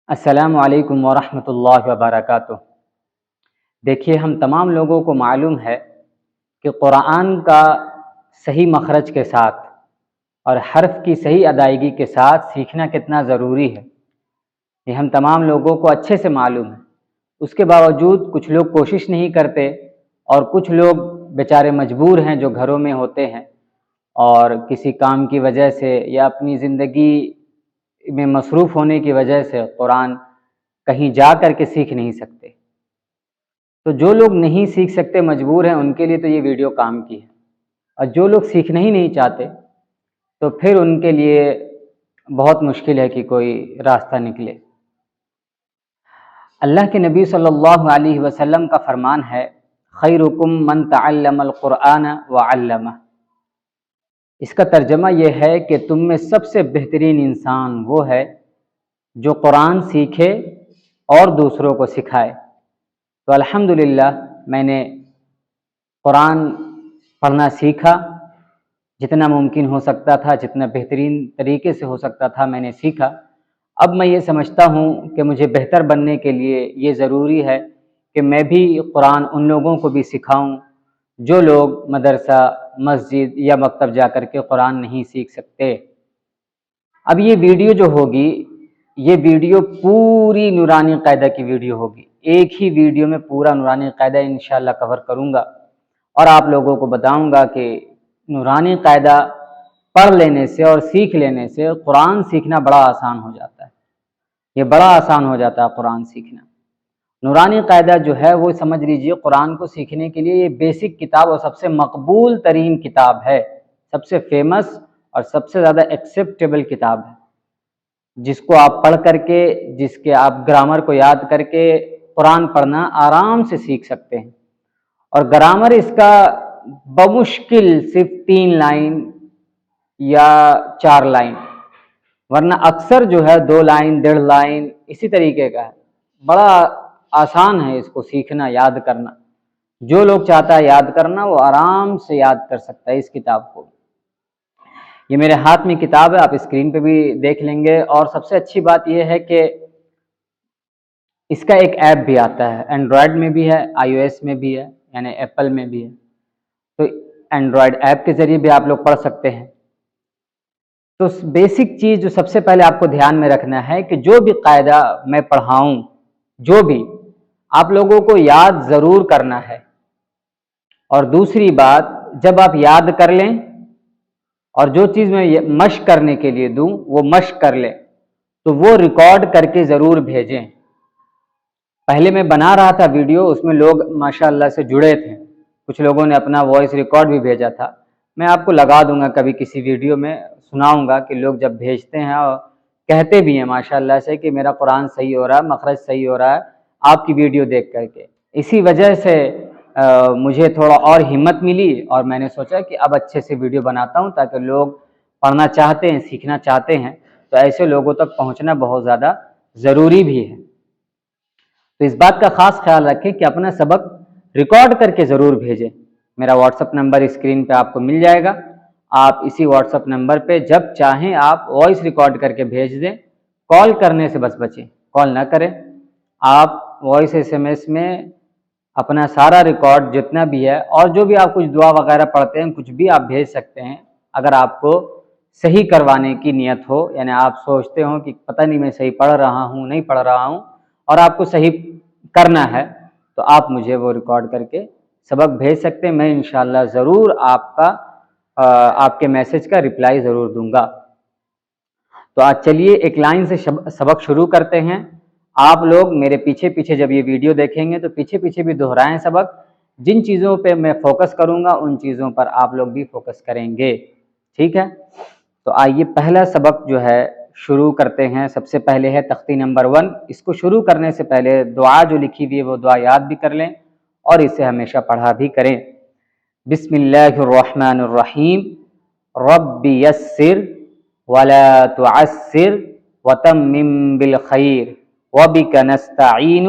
السلام علیکم ورحمۃ اللہ وبرکاتہ۔ دیکھیے، ہم تمام لوگوں کو معلوم ہے کہ قرآن کا صحیح مخرج کے ساتھ اور حرف کی صحیح ادائیگی کے ساتھ سیکھنا کتنا ضروری ہے، یہ ہم تمام لوگوں کو اچھے سے معلوم ہے۔ اس کے باوجود کچھ لوگ کوشش نہیں کرتے، اور کچھ لوگ بیچارے مجبور ہیں جو گھروں میں ہوتے ہیں اور کسی کام کی وجہ سے یا اپنی زندگی میں مصروف ہونے کی وجہ سے قرآن کہیں جا کر کے سیکھ نہیں سکتے۔ تو جو لوگ نہیں سیکھ سکتے، مجبور ہیں، ان کے لیے تو یہ ویڈیو کام کی ہے، اور جو لوگ سیکھنا ہی نہیں چاہتے تو پھر ان کے لیے بہت مشکل ہے کہ کوئی راستہ نکلے۔ اللہ کے نبی صلی اللہ علیہ وسلم کا فرمان ہے، خیرکم من تعلم القرآن وعلمہ۔ اس کا ترجمہ یہ ہے کہ تم میں سب سے بہترین انسان وہ ہے جو قرآن سیکھے اور دوسروں کو سکھائے۔ تو الحمدللہ میں نے قرآن پڑھنا سیکھا، جتنا ممکن ہو سکتا تھا، جتنا بہترین طریقے سے ہو سکتا تھا میں نے سیکھا۔ اب میں یہ سمجھتا ہوں کہ مجھے بہتر بننے کے لیے یہ ضروری ہے کہ میں بھی قرآن ان لوگوں کو بھی سکھاؤں جو لوگ مدرسہ، مسجد یا مکتب جا کر کے قرآن نہیں سیکھ سکتے۔ اب یہ ویڈیو جو ہوگی، یہ ویڈیو پوری نورانی قاعدہ کی ویڈیو ہوگی۔ ایک ہی ویڈیو میں پورا نورانی قاعدہ انشاءاللہ کور کروں گا، اور آپ لوگوں کو بتاؤں گا کہ نورانی قاعدہ پڑھ لینے سے اور سیکھ لینے سے قرآن سیکھنا بڑا آسان ہو جاتا ہے۔ یہ بڑا آسان ہو جاتا ہے قرآن سیکھنا۔ نورانی قاعدہ جو ہے وہ سمجھ لیجئے قرآن کو سیکھنے کے لیے یہ بیسک کتاب اور سب سے مقبول ترین کتاب ہے، سب سے فیمس اور سب سے زیادہ ایکسیپٹیبل کتاب ہے، جس کو آپ پڑھ کر کے، جس کے آپ گرامر کو یاد کر کے قرآن پڑھنا آرام سے سیکھ سکتے ہیں۔ اور گرامر اس کا بمشکل صرف 3 لائن یا 4 لائن، ورنہ اکثر جو ہے 2 لائن، 1.5 لائن اسی طریقے کا ہے۔ بڑا آسان ہے اس کو سیکھنا، یاد کرنا۔ جو لوگ چاہتا ہے یاد کرنا، وہ آرام سے یاد کر سکتا ہے اس کتاب کو۔ یہ میرے ہاتھ میں کتاب ہے، آپ اسکرین پہ بھی دیکھ لیں گے۔ اور سب سے اچھی بات یہ ہے کہ اس کا ایک ایپ بھی آتا ہے، اینڈرائڈ میں بھی ہے، آئی او ایس میں بھی ہے، یعنی ایپل میں بھی ہے۔ تو اینڈرائڈ ایپ کے ذریعے بھی آپ لوگ پڑھ سکتے ہیں۔ تو بیسک چیز جو سب سے پہلے آپ کو دھیان میں رکھنا ہے کہ جو بھی قاعدہ میں پڑھاؤں، جو بھی آپ لوگوں کو یاد ضرور کرنا ہے۔ اور دوسری بات، جب آپ یاد کر لیں اور جو چیز میں مشق کرنے کے لیے دوں وہ مشق کر لیں، تو وہ ریکارڈ کر کے ضرور بھیجیں۔ پہلے میں بنا رہا تھا ویڈیو، اس میں لوگ ماشاءاللہ سے جڑے تھے، کچھ لوگوں نے اپنا وائس ریکارڈ بھی بھیجا تھا۔ میں آپ کو لگا دوں گا کبھی کسی ویڈیو میں، سناؤں گا کہ لوگ جب بھیجتے ہیں اور کہتے بھی ہیں ماشاءاللہ سے کہ میرا قرآن صحیح ہو رہا ہے، مخرج صحیح ہو رہا ہے آپ کی ویڈیو دیکھ کر کے۔ اسی وجہ سے مجھے تھوڑا اور ہمت ملی، اور میں نے سوچا کہ اب اچھے سے ویڈیو بناتا ہوں تاکہ لوگ پڑھنا چاہتے ہیں، سیکھنا چاہتے ہیں، تو ایسے لوگوں تک پہنچنا بہت زیادہ ضروری بھی ہے۔ تو اس بات کا خاص خیال رکھیں کہ اپنا سبق ریکارڈ کر کے ضرور بھیجیں۔ میرا واٹس اپ نمبر اسکرین پہ آپ کو مل جائے گا، آپ اسی واٹس اپ نمبر پہ جب چاہیں آپ وائس ریکارڈ کر کے بھیج دیں۔ کال کرنے سے بس بچیں، کال نہ کریں۔ آپ وائس ایس ایم ایس میں اپنا سارا ریکارڈ جتنا بھی ہے، اور جو بھی آپ کچھ دعا وغیرہ پڑھتے ہیں، کچھ بھی آپ بھیج سکتے ہیں۔ اگر آپ کو صحیح کروانے کی نیت ہو، یعنی آپ سوچتے ہوں کہ پتہ نہیں میں صحیح پڑھ رہا ہوں نہیں پڑھ رہا ہوں، اور آپ کو صحیح کرنا ہے، تو آپ مجھے وہ ریکارڈ کر کے سبق بھیج سکتے ہیں۔ میں انشاءاللہ ضرور آپ کے میسج کا رپلائی ضرور دوں گا۔ تو آج چلیے ایک لائن سے سبق شروع کرتے ہیں۔ آپ لوگ میرے پیچھے پیچھے جب یہ ویڈیو دیکھیں گے تو پیچھے پیچھے بھی دہرائیں سبق۔ جن چیزوں پہ میں فوکس کروں گا ان چیزوں پر آپ لوگ بھی فوکس کریں گے، ٹھیک ہے؟ تو آئیے پہلا سبق جو ہے شروع کرتے ہیں۔ سب سے پہلے ہے تختی نمبر 1۔ اس کو شروع کرنے سے پہلے دعا جو لکھی ہوئی ہے وہ دعا یاد بھی کر لیں اور اسے ہمیشہ پڑھا بھی کریں۔ بسم اللہ الرحمن الرحیم، رب یسر ولا تعسر وتمم بالخیر وبک نستعین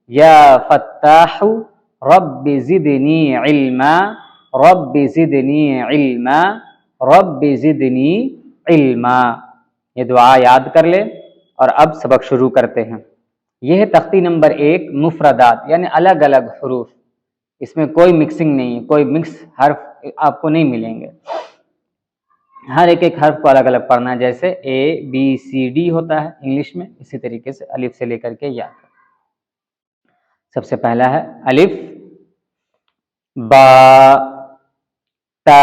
یا فتاح رب زدنی علما رب زدنی علما رب زدنی علما۔ یہ دعا یاد کر لیں اور اب سبق شروع کرتے ہیں۔ یہ ہے تختی نمبر 1، مفردات یعنی الگ الگ حروف، اس میں کوئی مکسنگ نہیں ہے، کوئی مکس حرف آپ کو نہیں ملیں گے، ہر ایک ایک حرف کو الگ الگ پڑھنا ہے، جیسے اے بی سی ڈی ہوتا ہے انگلش میں، اسی طریقے سے الف سے لے کر کے یا۔ سب سے پہلا ہے الف، با، تا،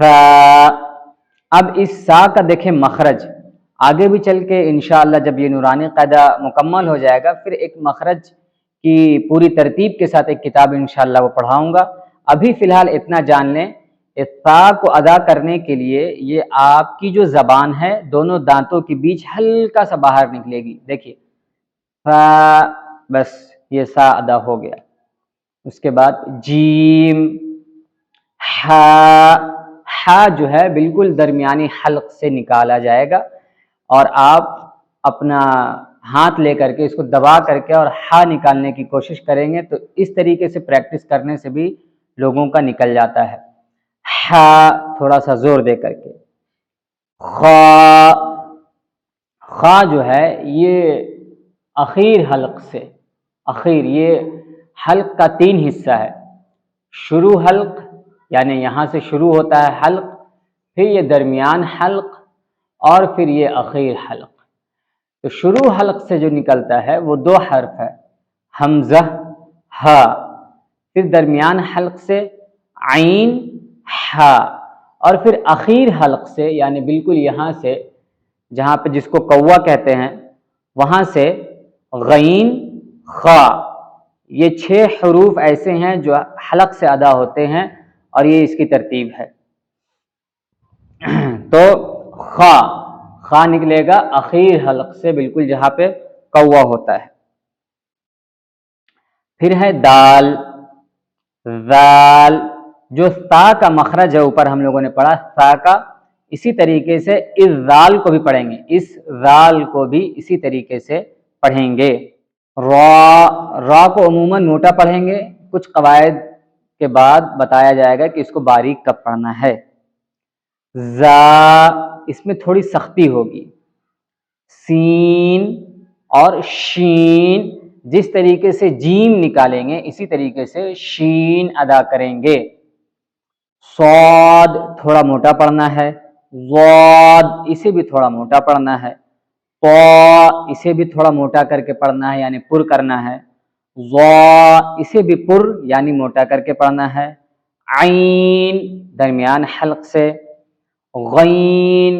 ثا۔ اب اس سا کا دیکھیں مخرج، آگے بھی چل کے انشاءاللہ جب یہ نورانی قاعدہ مکمل ہو جائے گا پھر ایک مخرج کی پوری ترتیب کے ساتھ ایک کتاب انشاءاللہ وہ پڑھاؤں گا۔ ابھی فی الحال اتنا جان لیں، اس سا کو ادا کرنے کے لیے یہ آپ کی جو زبان ہے دونوں دانتوں کے بیچ ہلکا سا باہر نکلے گی، دیکھیے فا، بس یہ سا ادا ہو گیا۔ اس کے بعد جیم، ہا جو ہے بالکل درمیانی حلق سے نکالا جائے گا، اور آپ اپنا ہاتھ لے کر کے اس کو دبا کر کے اور ہا نکالنے کی کوشش کریں گے تو اس طریقے سے پریکٹس کرنے سے بھی لوگوں کا نکل جاتا ہے۔ ہا تھوڑا سا زور دے کر کے۔ خا جو ہے یہ اخیر حلق سے، اخیر یہ حلق کا 3 حصہ ہے، شروع حلق یعنی یہاں سے شروع ہوتا ہے حلق، پھر یہ درمیان حلق اور پھر یہ اخیر حلق۔ تو شروع حلق سے جو نکلتا ہے وہ 2 حرف ہے، حمزہ، ہا، پھر درمیان حلق سے عین، ہا، اور پھر اخیر حلق سے یعنی بالکل یہاں سے جہاں پہ جس کو کوا کہتے ہیں وہاں سے غین، خا۔ یہ 6 حروف ایسے ہیں جو حلق سے ادا ہوتے ہیں اور یہ اس کی ترتیب ہے۔ تو خا نکلے گا اخیر حلق سے بالکل جہاں پہ کوا ہوتا ہے۔ پھر ہے دال، ذال، جو سا کا مخرج ہے اوپر ہم لوگوں نے پڑھا سا کا، اسی طریقے سے اس ذال کو بھی پڑھیں گے، اس ذال کو بھی اسی طریقے سے پڑھیں گے۔ را کو عموماً موٹا پڑھیں گے، کچھ قواعد کے بعد بتایا جائے گا کہ اس کو باریک کب پڑھنا ہے۔ زا، اس میں تھوڑی سختی ہوگی۔ سین اور شین، جس طریقے سے جیم نکالیں گے اسی طریقے سے شین ادا کریں گے۔ صاد تھوڑا موٹا پڑھنا ہے، ضاد اسے بھی تھوڑا موٹا پڑھنا ہے، طا اسے بھی تھوڑا موٹا کر کے پڑھنا ہے یعنی پر کرنا ہے، ضا اسے بھی پر یعنی موٹا کر کے پڑھنا ہے، عین درمیان حلق سے، غین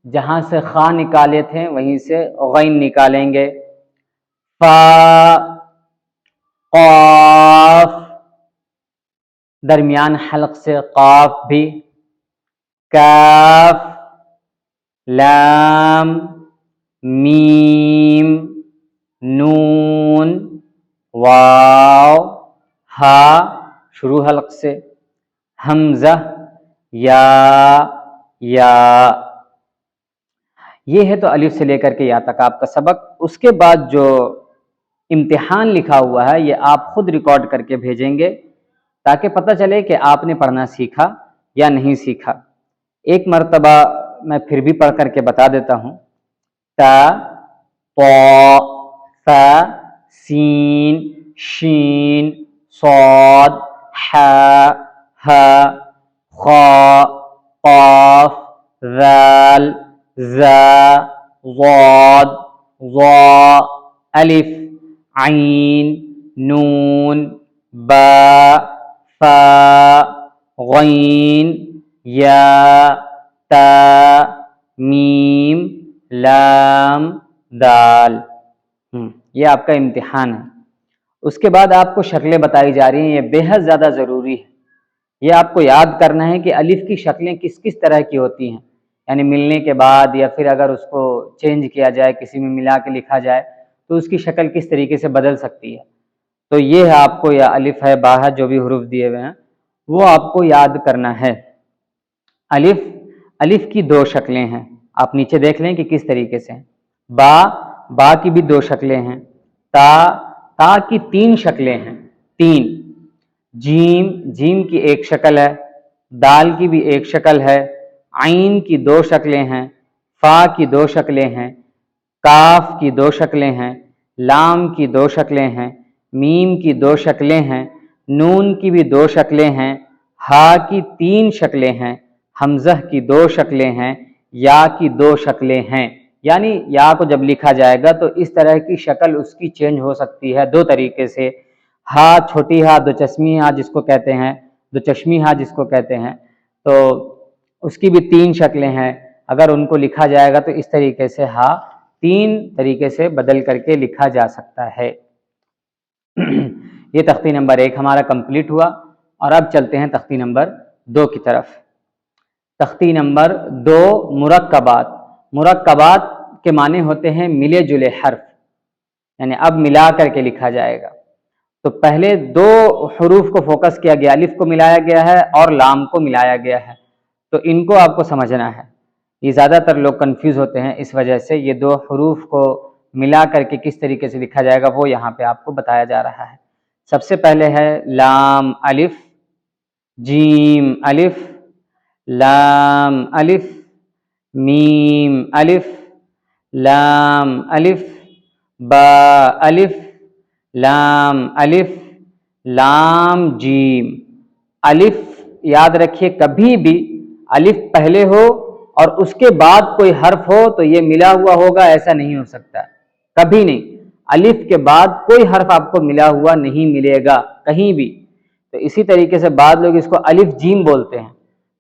جہاں سے خا نکالے تھے وہیں سے غین نکالیں گے، فا، قاف درمیان حلق سے قاف بھی، کاف، لام، میم، نون، واو، ہا شروع حلق سے، حمزہ، یا۔ یہ ہے تو الف سے لے کر کے یا تک آپ کا سبق۔ اس کے بعد جو امتحان لکھا ہوا ہے یہ آپ خود ریکارڈ کر کے بھیجیں گے تاکہ پتہ چلے کہ آپ نے پڑھنا سیکھا یا نہیں سیکھا۔ ایک مرتبہ میں پھر بھی پڑھ کر کے بتا دیتا ہوں۔ تا، طا، ثا، سین، شین، صاد، حا، ہا، خا، قاف، ذال، ذا، ضاد، ظا، الف، عین، نون، با، فا، غین، یا، تا، میم، لام، دال۔ یہ آپ کا امتحان ہے۔ اس کے بعد آپ کو شکلیں بتائی جا رہی ہیں، یہ بے حد زیادہ ضروری ہے۔ یہ آپ کو یاد کرنا ہے کہ الف کی شکلیں کس کس طرح کی ہوتی ہیں، یعنی ملنے کے بعد یا پھر اگر اس کو چینج کیا جائے، کسی میں ملا کے لکھا جائے تو اس کی شکل کس طریقے سے بدل سکتی ہے۔ تو یہ ہے آپ کو، یا الف ہے، با ہے، جو بھی حروف دیے ہوئے ہیں وہ آپ کو یاد کرنا ہے۔ الف کی 2 شکلیں ہیں، آپ نیچے دیکھ لیں کہ کس طریقے سے ہیں۔ با کی بھی 2 شکلیں ہیں، تا کی 3 شکلیں ہیں، 3۔ جیم کی 1 شکل ہے، دال کی بھی 1 شکل ہے، عین کی 2 شکلیں ہیں، فا کی 2 شکلیں ہیں، کاف کی 2 شکلیں ہیں، لام کی 2 شکلیں ہیں، میم کی 2 شکلیں ہیں، نون کی بھی 2 شکلیں ہیں، ہا کی 3 شکلیں ہیں، حمزہ کی 2 شکلیں ہیں، یا کی 2 شکلیں ہیں۔ یعنی یا کو جب لکھا جائے گا تو اس طرح کی شکل اس کی چینج ہو سکتی ہے 2 طریقے سے۔ ہا چھوٹی ہا، 2 چشمی ہا جس کو کہتے ہیں، 2 چشمی ہا جس کو کہتے ہیں، تو اس کی بھی 3 شکلیں ہیں۔ اگر ان کو لکھا جائے گا تو اس طریقے سے ہا 3 طریقے سے بدل کر کے لکھا جا سکتا ہے۔ یہ تختی نمبر 1 ہمارا کمپلیٹ ہوا، اور اب چلتے ہیں تختی نمبر 2 کی طرف۔ تختی نمبر 2 مرکبات۔ مرکبات کے معنی ہوتے ہیں ملے جلے حرف، یعنی اب ملا کر کے لکھا جائے گا۔ تو پہلے 2 حروف کو فوکس کیا گیا، الف کو ملایا گیا ہے اور لام کو ملایا گیا ہے، تو ان کو آپ کو سمجھنا ہے۔ یہ زیادہ تر لوگ کنفیوز ہوتے ہیں، اس وجہ سے یہ 2 حروف کو ملا کر کے کس طریقے سے لکھا جائے گا وہ یہاں پہ آپ کو بتایا جا رہا ہے۔ سب سے پہلے ہے لام الف، جیم الف، لام الف، میم الف، لام الف، با الف، لام الف، لام جیم۔ الف یاد رکھیے، کبھی بھی الف پہلے ہو اور اس کے بعد کوئی حرف ہو تو یہ ملا ہوا ہوگا، ایسا نہیں ہو سکتا، کبھی نہیں۔ الف کے بعد کوئی حرف آپ کو ملا ہوا نہیں ملے گا کہیں بھی۔ تو اسی طریقے سے بعض لوگ اس کو الف جیم بولتے ہیں،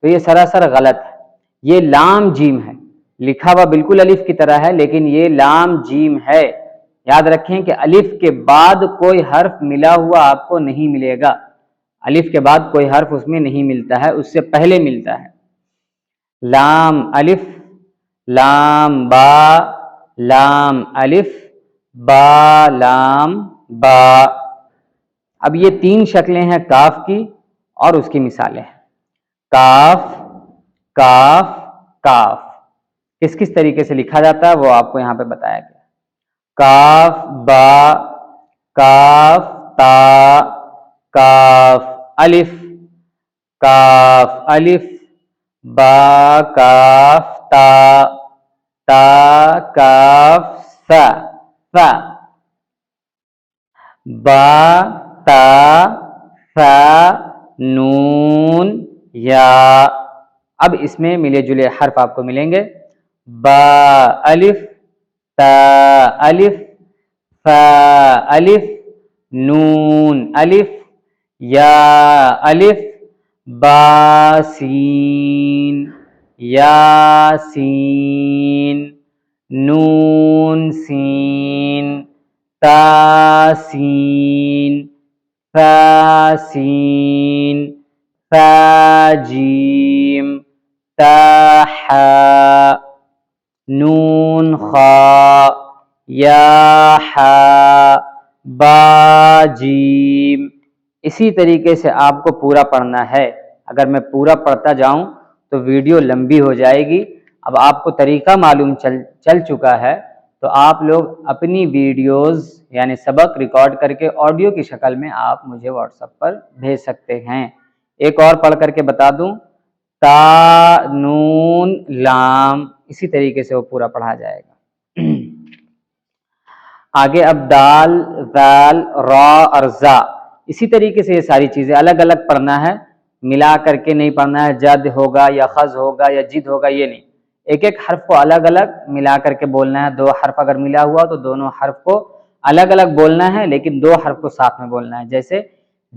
تو یہ سراسر غلط ہے، یہ لام جیم ہے، لکھا ہوا بالکل الف کی طرح ہے لیکن یہ لام جیم ہے۔ یاد رکھیں کہ الف کے بعد کوئی حرف ملا ہوا آپ کو نہیں ملے گا، الف کے بعد کوئی حرف اس میں نہیں ملتا ہے، اس سے پہلے ملتا ہے۔ لام الف، لام با، لام الف، با لام با۔ اب یہ 3 شکلیں ہیں کاف کی اور اس کی مثالیں ہیں۔ کاف، کاف، کاف کس کس طریقے سے لکھا جاتا ہے وہ آپ کو یہاں پہ بتایا گیا۔ کاف با، کاف تا، کاف الف، کاف الف، با کاف تا، تا کاف سا، سا، با تا سا نون یا۔ اب اس میں ملے جلے حرف آپ کو ملیں گے، با الف، تا الف، فا الف، نون الف، یا الف، با سین، یا سین، نون سین، تا سین، فا سین، فا جیم، تا حا، نون خا، یا حا، با جیم۔ اسی طریقے سے آپ کو پورا پڑھنا ہے۔ اگر میں پورا پڑھتا جاؤں تو ویڈیو لمبی ہو جائے گی۔ اب آپ کو طریقہ معلوم چل چکا ہے، تو آپ لوگ اپنی ویڈیوز یعنی سبق ریکارڈ کر کے آڈیو کی شکل میں آپ مجھے واٹس ایپ پر بھیج سکتے ہیں۔ ایک اور پڑھ کر کے بتا دوں، تا نون لام، اسی طریقے سے وہ پورا پڑھا جائے گا۔ آگے اب دال، ذال، را اور زا، اسی طریقے سے یہ ساری چیزیں الگ الگ پڑھنا ہے، ملا کر کے نہیں پڑھنا ہے۔ جد ہوگا یا خز ہوگا یا جد ہوگا، یہ نہیں، ایک ایک حرف کو الگ الگ ملا کر کے بولنا ہے۔ 2 حرف اگر ملا ہوا تو دونوں حرف کو الگ الگ بولنا ہے، لیکن 2 حرف کو ساتھ میں بولنا ہے، جیسے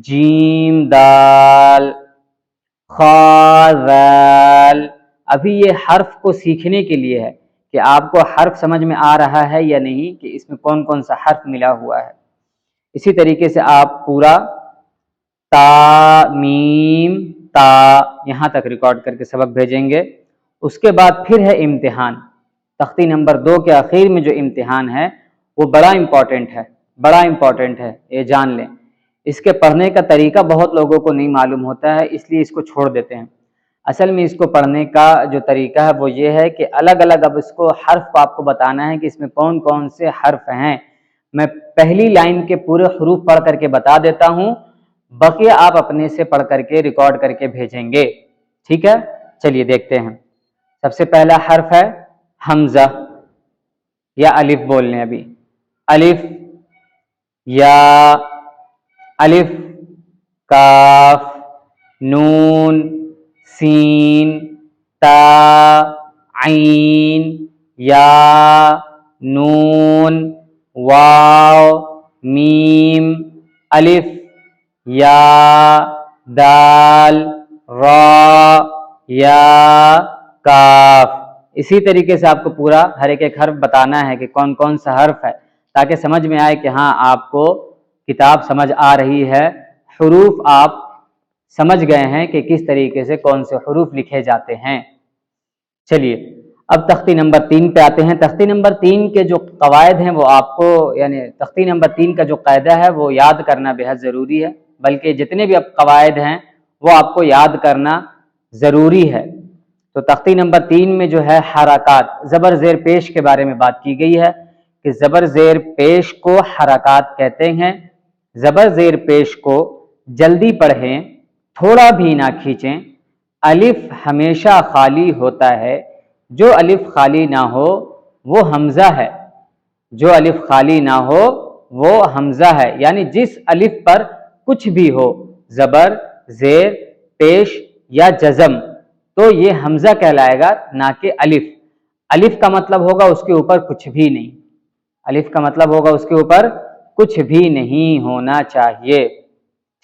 جیم دال، خا ذال۔ ابھی یہ حرف کو سیکھنے کے لیے ہے کہ آپ کو حرف سمجھ میں آ رہا ہے یا نہیں، کہ اس میں کون کون سا حرف ملا ہوا ہے۔ اسی طریقے سے آپ پورا تا میم تا یہاں تک ریکارڈ کر کے سبق بھیجیں گے۔ اس کے بعد پھر ہے امتحان۔ تختی نمبر 2 کے آخر میں جو امتحان ہے وہ بڑا امپورٹنٹ ہے، بڑا امپورٹنٹ ہے، یہ جان لیں۔ اس کے پڑھنے کا طریقہ بہت لوگوں کو نہیں معلوم ہوتا ہے، اس لیے اس کو چھوڑ دیتے ہیں۔ اصل میں اس کو پڑھنے کا جو طریقہ ہے وہ یہ ہے کہ الگ الگ اب اس کو حرف کو آپ کو بتانا ہے کہ اس میں کون کون سے حرف ہیں۔ میں پہلی لائن کے پورے حروف پڑھ کر کے بتا دیتا ہوں، بقیہ آپ اپنے سے پڑھ کر کے ریکارڈ کر کے بھیجیں گے، ٹھیک ہے؟ چلیے دیکھتے ہیں۔ سب سے پہلا حرف ہے حمزہ یا الف بول لیں ابھی، الف یا، الف کاف نون سین تا عین یا نون واو میم، الف یا دال را یا کاف۔ اسی طریقے سے آپ کو پورا ہر ایک حرف بتانا ہے کہ کون کون سا حرف ہے، تاکہ سمجھ میں آئے کہ ہاں آپ کو کتاب سمجھ آ رہی ہے، حروف آپ سمجھ گئے ہیں کہ کس طریقے سے کون سے حروف لکھے جاتے ہیں۔ چلیے اب تختی نمبر 3 پہ آتے ہیں۔ تختی نمبر 3 کے جو قواعد ہیں وہ آپ کو، یعنی تختی نمبر 3 کا جو قاعدہ ہے وہ یاد کرنا بے حد ضروری ہے، بلکہ جتنے بھی اب قواعد ہیں وہ آپ کو یاد کرنا ضروری ہے۔ تو تختی نمبر 3 میں جو ہے حرکات، زبر زیر پیش کے بارے میں بات کی گئی ہے کہ زبر زیر پیش کو حرکات کہتے ہیں۔ زبر زیر پیش کو جلدی پڑھیں، تھوڑا بھی نہ کھینچیں۔ الف ہمیشہ خالی ہوتا ہے، جو الف خالی نہ ہو وہ حمزہ ہے، جو الف خالی نہ ہو وہ حمزہ ہے، یعنی جس الف پر کچھ بھی ہو، زبر زیر پیش یا جزم، تو یہ حمزہ کہلائے گا، نہ کہ الف۔ الف کا مطلب ہوگا اس کے اوپر کچھ بھی نہیں، الف کا مطلب ہوگا اس کے اوپر کچھ بھی نہیں ہونا چاہیے،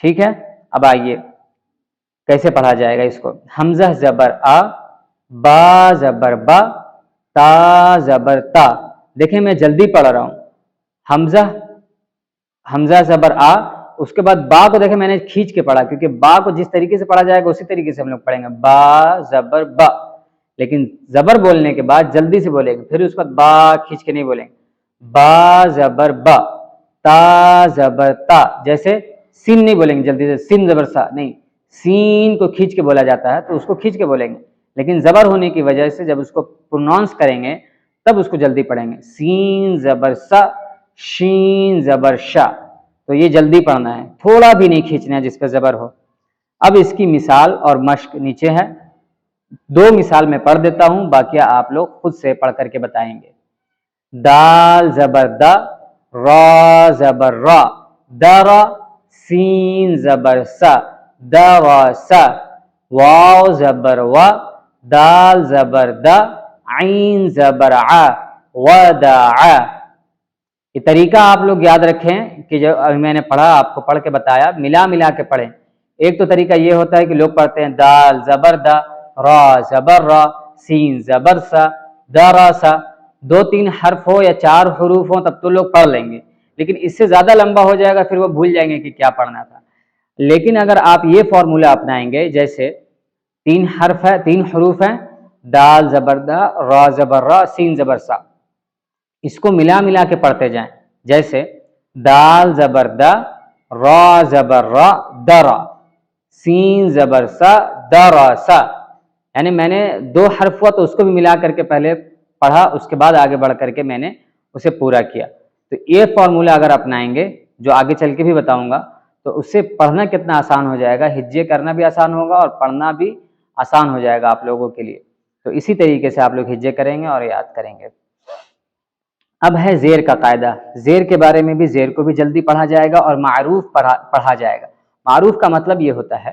ٹھیک ہے۔ اب آئیے کیسے پڑھا جائے گا اس کو۔ حمزہ زبر آ، با زبر با، تا زبر تا۔ دیکھیں میں جلدی پڑھ رہا ہوں، حمزہ زبر آ، اس کے بعد با کو دیکھیں میں نے کھینچ کے پڑھا، کیونکہ با کو جس طریقے سے پڑھا جائے گا اسی طریقے سے ہم لوگ پڑھیں گے، با زبر با، لیکن زبر بولنے کے بعد جلدی سے بولیں گے، پھر اس کے بعد با کھینچ کے نہیں بولیں گے، با زبر با، تا زبر تا، جیسے سین نہیں بولیں گے جلدی سے، سین زبر سا نہیں، سین کو کھینچ کے بولا جاتا ہے تو اس کو کھینچ کے بولیں گے، لیکن زبر ہونے کی وجہ سے جب اس کو پروناؤنس کریں گے تب اس کو جلدی پڑھیں گے، سین زبر سا، شین زبر شا، تو یہ جلدی پڑھنا ہے، تھوڑا بھی نہیں کھینچنا ہے جس پہ زبر ہو۔ اب اس کی مثال اور مشق نیچے ہے، 2 مثال میں پڑھ دیتا ہوں، باقی آپ لوگ خود سے پڑھ کر کے بتائیں گے۔ دال زبر دا، را زبر را، درا، سین زبر سا، درا سا، واو زبر وا، دال زبر دا، عین زبر ع، ودع۔ یہ طریقہ آپ لوگ یاد رکھیں کہ جو میں نے پڑھا آپ کو پڑھ کے بتایا، ملا کے پڑھیں۔ ایک تو طریقہ یہ ہوتا ہے کہ لوگ پڑھتے ہیں دال زبر دا، را زبر را، سین زبر سا، درا سا، 2-3 حرف ہو یا 4 حروف ہوں تب تو لوگ پڑھ لیں گے، لیکن اس سے زیادہ لمبا ہو جائے گا پھر وہ بھول جائیں گے کہ کیا پڑھنا تھا۔ لیکن اگر آپ یہ فارمولا اپنائیں گے، جیسے 3 حروف ہیں، دال زبر دا، را زبر را، سین زبر سا، اس کو ملا کے پڑھتے جائیں، جیسے دال زبر دا، را زبر را، درا، سین زبر سا، درا سا، یعنی میں نے 2 حرف ہوا تو اس کو بھی ملا کر کے پہلے پڑھا، اس کے بعد آگے بڑھ کر کے میں نے اسے پورا کیا۔ تو یہ فارمولا اگر اپنائیں گے، جو آگے چل کے بھی بتاؤں گا، تو اس سے پڑھنا کتنا آسان ہو جائے گا، ہجے کرنا بھی آسان ہوگا اور پڑھنا بھی آسان ہو جائے گا آپ لوگوں کے لیے۔ تو اسی طریقے سے آپ لوگ ہجے کریں گے اور یاد کریں گے۔ اب ہے زیر کا قاعدہ، زیر کے بارے میں بھی، زیر کو بھی جلدی پڑھا جائے گا اور معروف پڑھا جائے گا۔ معروف کا مطلب یہ ہوتا ہے،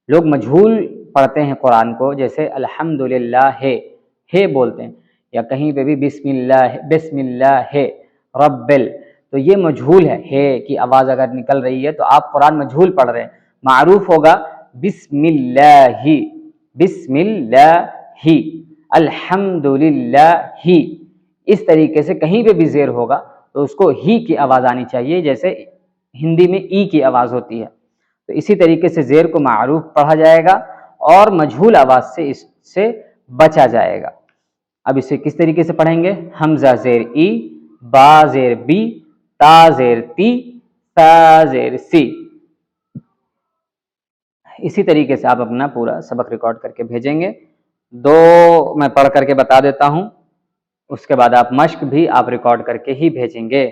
لوگ مجہول پڑھتے ہیں قرآن کو، جیسے الحمدللہ ہے بولتے ہیں، یا کہیں پہ بھی بسم اللہ رب تو یہ مجہول ہے کی آواز اگر نکل رہی ہے تو آپ قرآن مجہول پڑھ رہے ہیں۔ معروف ہوگا بسم اللہ الحمدللہ، اس طریقے سے کہیں پہ بھی زیر ہوگا تو اس کو ہی کی آواز آنی چاہیے، جیسے ہندی میں ای کی آواز ہوتی ہے، تو اسی طریقے سے زیر کو معروف پڑھا جائے گا اور مجہول آواز سے اس سے بچا جائے گا۔ اب اسے کس طریقے سے پڑھیں گے؟ حمزہ زیر ای، با زیر بی، تا زیر تی، تا زیر سی۔ اسی طریقے سے آپ اپنا پورا سبق ریکارڈ کر کے بھیجیں گے۔ 2 میں پڑھ کر کے بتا دیتا ہوں، اس کے بعد آپ مشق بھی آپ ریکارڈ کر کے ہی بھیجیں گے۔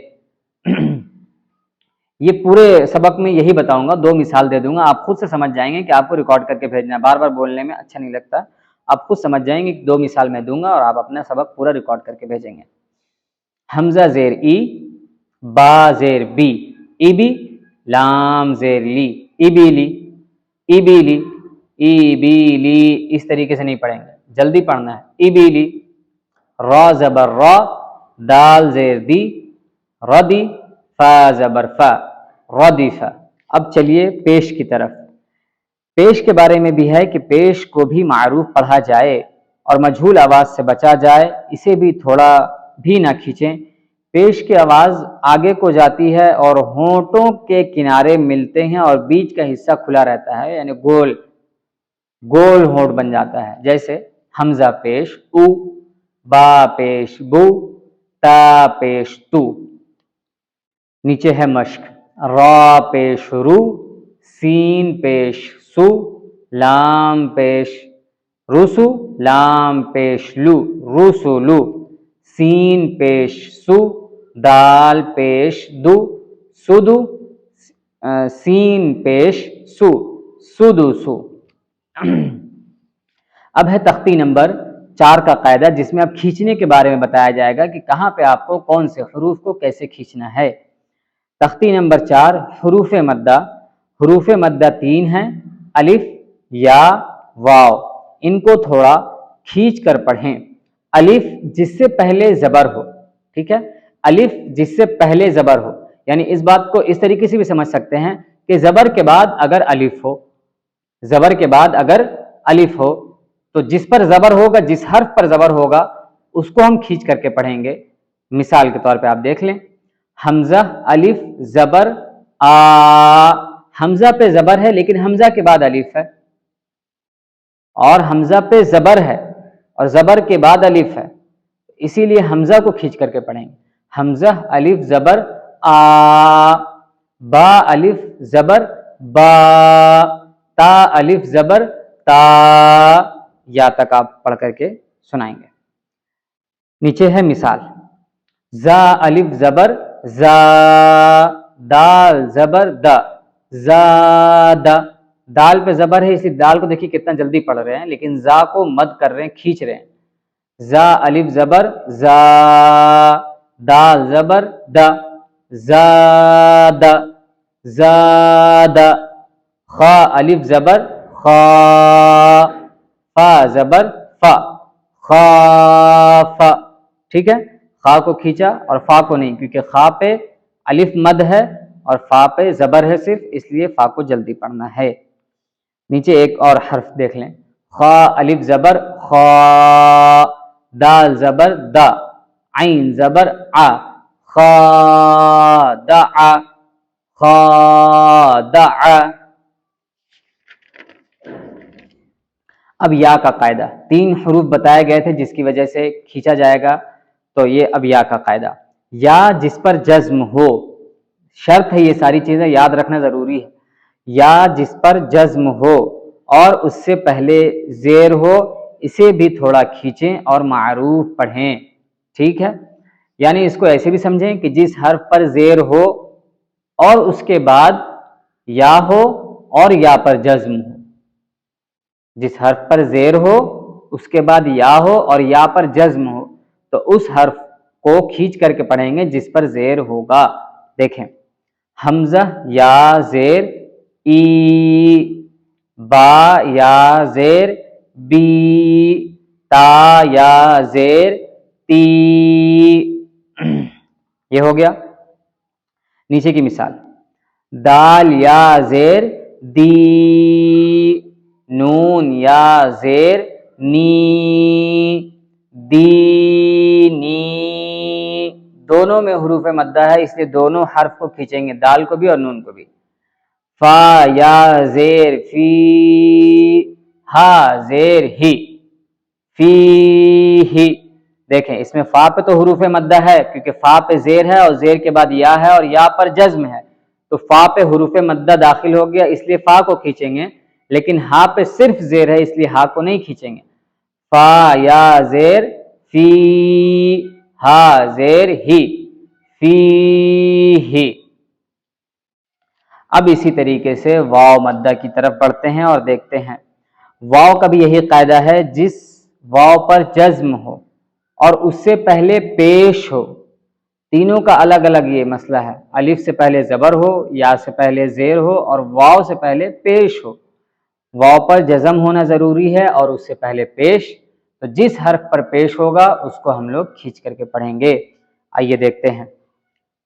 یہ پورے سبق میں یہی بتاؤں گا، 2 مثال دے دوں گا، آپ خود سے سمجھ جائیں گے کہ آپ کو ریکارڈ کر کے بھیجنا ہے، بار بار بولنے میں اچھا نہیں لگتا، آپ خود سمجھ جائیں گے کہ 2 مثال میں دوں گا اور آپ اپنا سبق پورا ریکارڈ کر کے بھیجیں گے۔ حمزہ زیر ای، با زیر بی، ای بی، لام زیر لی، ای بی لی، ای بی لی، ای بی لی، اس طریقے سے نہیں پڑھیں گے، جلدی پڑھنا ہے، ای بی لی، را زبر را، دال زیر دی، ردی، فا زبر فا، ردیفا۔ اب چلیے پیش کی طرف۔ پیش کے بارے میں بھی ہے کہ پیش کو بھی معروف پڑھا جائے اور مجہول آواز سے بچا جائے، اسے بھی تھوڑا بھی نہ کھینچیں۔ پیش کی آواز آگے کو جاتی ہے اور ہونٹوں کے کنارے ملتے ہیں اور بیچ کا حصہ کھلا رہتا ہے، یعنی گول گول ہونٹ بن جاتا ہے، جیسے حمزہ پیش او، با پیش بو، تا پیش تو۔ نیچے ہے مشق، را پیش رو، سین پیش سو، لام پیش رسو، لام پیش لو، رسولو، سین پیش سو، دال پیش دو، سدو، سین پیش سو، سدو سو۔ اب ہے تختی نمبر 4 کا قاعدہ، جس میں اب کھینچنے کے بارے میں بتایا جائے گا کہ کہاں پہ آپ کو کون سے حروف کو کیسے کھینچنا ہے۔ تختی نمبر 4، حروف مدہ۔ حروف مدہ 3 ہیں، الف، یا، واو۔ ان کو تھوڑا کھینچ کر پڑھیں۔ الف جس سے پہلے زبر ہو، ٹھیک ہے، الف جس سے پہلے زبر ہو، یعنی اس بات کو اس طریقے سے بھی سمجھ سکتے ہیں کہ زبر کے بعد اگر الف ہو، زبر کے بعد اگر الف ہو تو جس پر زبر ہوگا، جس حرف پر زبر ہوگا اس کو ہم کھینچ کر کے پڑھیں گے۔ مثال کے طور پہ آپ دیکھ لیں، حمزہ الف زبر آ، حمزہ پہ زبر ہے لیکن حمزہ کے بعد الف ہے، اور حمزہ پہ زبر ہے اور زبر کے بعد الف ہے، اسی لیے حمزہ کو کھینچ کر کے پڑھیں گے۔ حمزہ الف زبر آ، با الف زبر با، تا الف زبر تا، یا تک آپ پڑھ کر کے سنائیں گے۔ نیچے ہے مثال، زا الف زبر زا، دال زبر دا، زاد۔ دال پہ زبر ہے، اسی دال کو دیکھیے کتنا جلدی پڑھ رہے ہیں، لیکن زا کو مد کر رہے ہیں، کھینچ رہے ہیں۔ زا الف زبر زا، دال زبر دا، زاد، زاد۔ خا الف زبر خا، فا زبر فا، خاف۔ ٹھیک ہے، خا کو کھینچا اور فا کو نہیں، کیونکہ خا پہ الف مد ہے اور فا پہ زبر ہے صرف، اس لیے فا کو جلدی پڑھنا ہے۔ نیچے ایک اور حرف دیکھ لیں، خا الف زبر خا، دال زبر دا، عین زبر آ، خادع، خادع۔ اب یا کا قاعدہ، 3 حروف بتائے گئے تھے جس کی وجہ سے کھینچا جائے گا، تو یہ اب یا کا قاعدہ، یا جس پر جزم ہو، شرط ہے، یہ ساری چیزیں یاد رکھنا ضروری ہے۔ یا جس پر جزم ہو اور اس سے پہلے زیر ہو، اسے بھی تھوڑا کھینچیں اور معروف پڑھیں، ٹھیک ہے، یعنی اس کو ایسے بھی سمجھیں کہ جس حرف پر زیر ہو اور اس کے بعد یا ہو اور یا پر جزم ہو، جس حرف پر زیر ہو اس کے بعد یا ہو اور یا پر جزم ہو، تو اس حرف کو کھینچ کر کے پڑھیں گے جس پر زیر ہوگا۔ دیکھیں، حمزہ یا زیر ای، با یا زیر بی، تا یا زیر تی۔ یہ ہو گیا۔ نیچے کی مثال، دال یا زیر دی، نون یا زیر نی، دینی۔ دونوں میں حروف مدہ ہے، اس لیے دونوں حرف کو کھینچیں گے، دال کو بھی اور نون کو بھی۔ فا یا زیر فی، ہا زیر ہی، فی ہی۔ دیکھیں اس میں فا پہ تو حروف مدہ ہے، کیونکہ فا پہ زیر ہے اور زیر کے بعد یا ہے اور یا پر جزم ہے، تو فا پہ حروف مدہ داخل ہو گیا، اس لیے فا کو کھینچیں گے، لیکن ہا پہ صرف زیر ہے، اس لیے ہا کو نہیں کھینچیں گے۔ فا یا زیر فی، ہا زیر ہی، فی ہی۔ اب اسی طریقے سے واو مدہ کی طرف بڑھتے ہیں اور دیکھتے ہیں، واو کا بھی یہی قاعدہ ہے، جس واو پر جزم ہو اور اس سے پہلے پیش ہو، تینوں کا الگ الگ یہ مسئلہ ہے، الف سے پہلے زبر ہو، یا سے پہلے زیر ہو، اور واو سے پہلے پیش ہو۔ واو پر جزم ہونا ضروری ہے اور اس سے پہلے پیش، تو جس حرف پر پیش ہوگا اس کو ہم لوگ کھینچ کر کے پڑھیں گے۔ آئیے دیکھتے ہیں،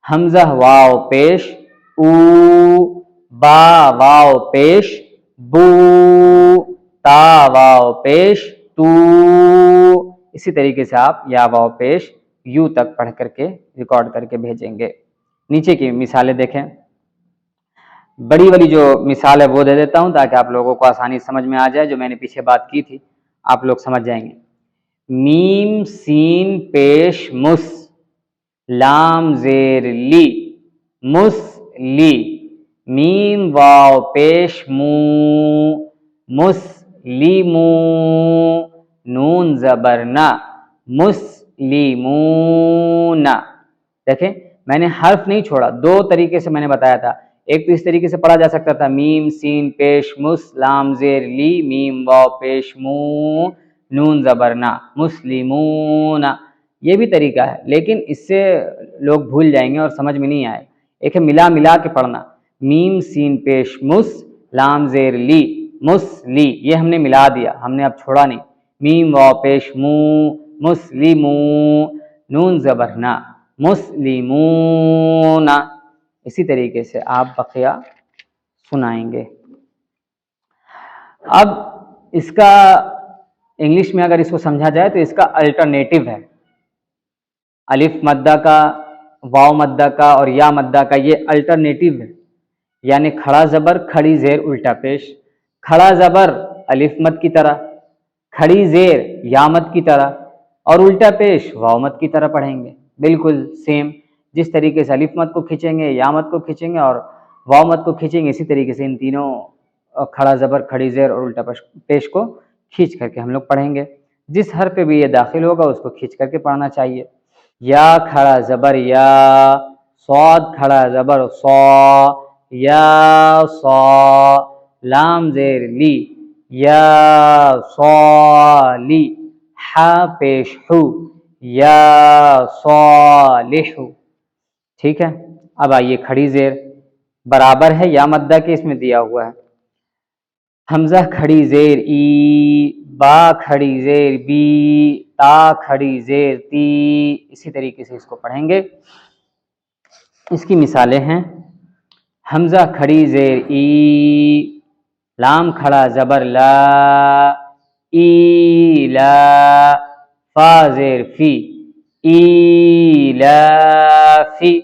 حمزہ واو پیش او، با واو پیش بو، تا واو پیش تو، اسی طریقے سے آپ یا واو پیش یو تک پڑھ کر کے ریکارڈ کر کے بھیجیں گے۔ نیچے کی مثالیں دیکھیں، بڑی والی جو مثال ہے وہ دے دیتا ہوں تاکہ آپ لوگوں کو آسانی سمجھ میں آ جائے، جو میں نے پیچھے بات کی تھی آپ لوگ سمجھ جائیں گے۔ میم سین پیش مس، لام زیر لی، مس لی، میم واو پیش مو، مس لی مو، نون زبر نا، مسلمون۔ دیکھیں میں نے حرف نہیں چھوڑا، دو طریقے سے میں نے بتایا تھا، ایک تو اس طریقے سے پڑھا جا سکتا تھا، میم سین پیش مس، لام زیر لی، میم واو پیش مو، نون زبر نا، مسلمون، یہ بھی طریقہ ہے، لیکن اس سے لوگ بھول جائیں گے اور سمجھ میں نہیں آئے۔ ایک ہے ملا ملا کے پڑھنا، میم سین پیش مس، لام زیر لی، مسلی، یہ ہم نے ملا دیا، ہم نے اب چھوڑا نہیں، میم واو پیش مو، مسلمو، نون زبر نا، مسلمون۔ اسی طریقے سے آپ بقیہ سنائیں گے۔ اب اس کا انگلش میں اگر اس کو سمجھا جائے تو اس کا الٹرنیٹو ہے، الف مدہ کا، واو مدہ کا اور یا مدہ کا، یہ الٹرنیٹو ہے، یعنی کھڑا زبر کھڑی زیر الٹا پیش، کھڑا زبر الف مد کی طرح، کھڑی زیر یا مد کی طرح، اور الٹا پیش واو مد کی طرح پڑھیں گے، بالکل سیم جس طریقے سے الف مد کو کھینچیں گے، یا مد کو کھینچیں گے اور واو مد کو کھینچیں گے، اسی طریقے سے ان تینوں کھڑا زبر کھڑی زیر اور الٹا پیش کو کھینچ کر کے ہم لوگ پڑھیں گے۔ جس حرف پہ بھی یہ داخل ہوگا اس کو کھینچ کر کے پڑھنا چاہیے۔ یا کھڑا زبر یا، صاد کھڑا زبر صا، یا صا، لام زیر لی، یا صالی، حا پیش حو، یا صالح، ٹھیک ہے۔ اب آئیے کھڑی زیر برابر ہے یا مدہ کے، اس میں دیا ہوا ہے، حمزہ کھڑی زیر ای، با کھڑی زیر بی، تا کھڑی زیر تی، اسی طریقے سے اس کو پڑھیں گے۔ اس کی مثالیں ہیں، حمزہ کھڑی زیر ای، لام کھڑا زبر لا، ای لا، فا زیر فی، ای لا فی۔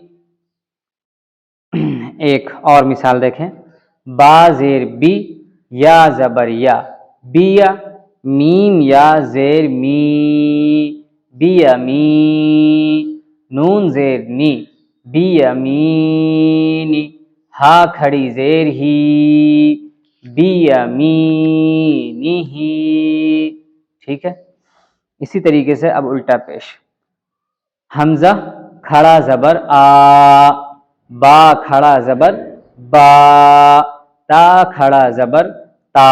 ایک اور مثال دیکھیں، با زیر بی، یا زبر یا، بیا، میم یا زیر می، بیا می، نون زیر نی، بیا مینی، ہا کھڑی زیر ہی، بیا مینی ہی، ٹھیک ہے۔ اسی طریقے سے اب الٹا پیش، حمزہ کھڑا زبر آ، با کھڑا زبر با، تا کھڑا زبر تا،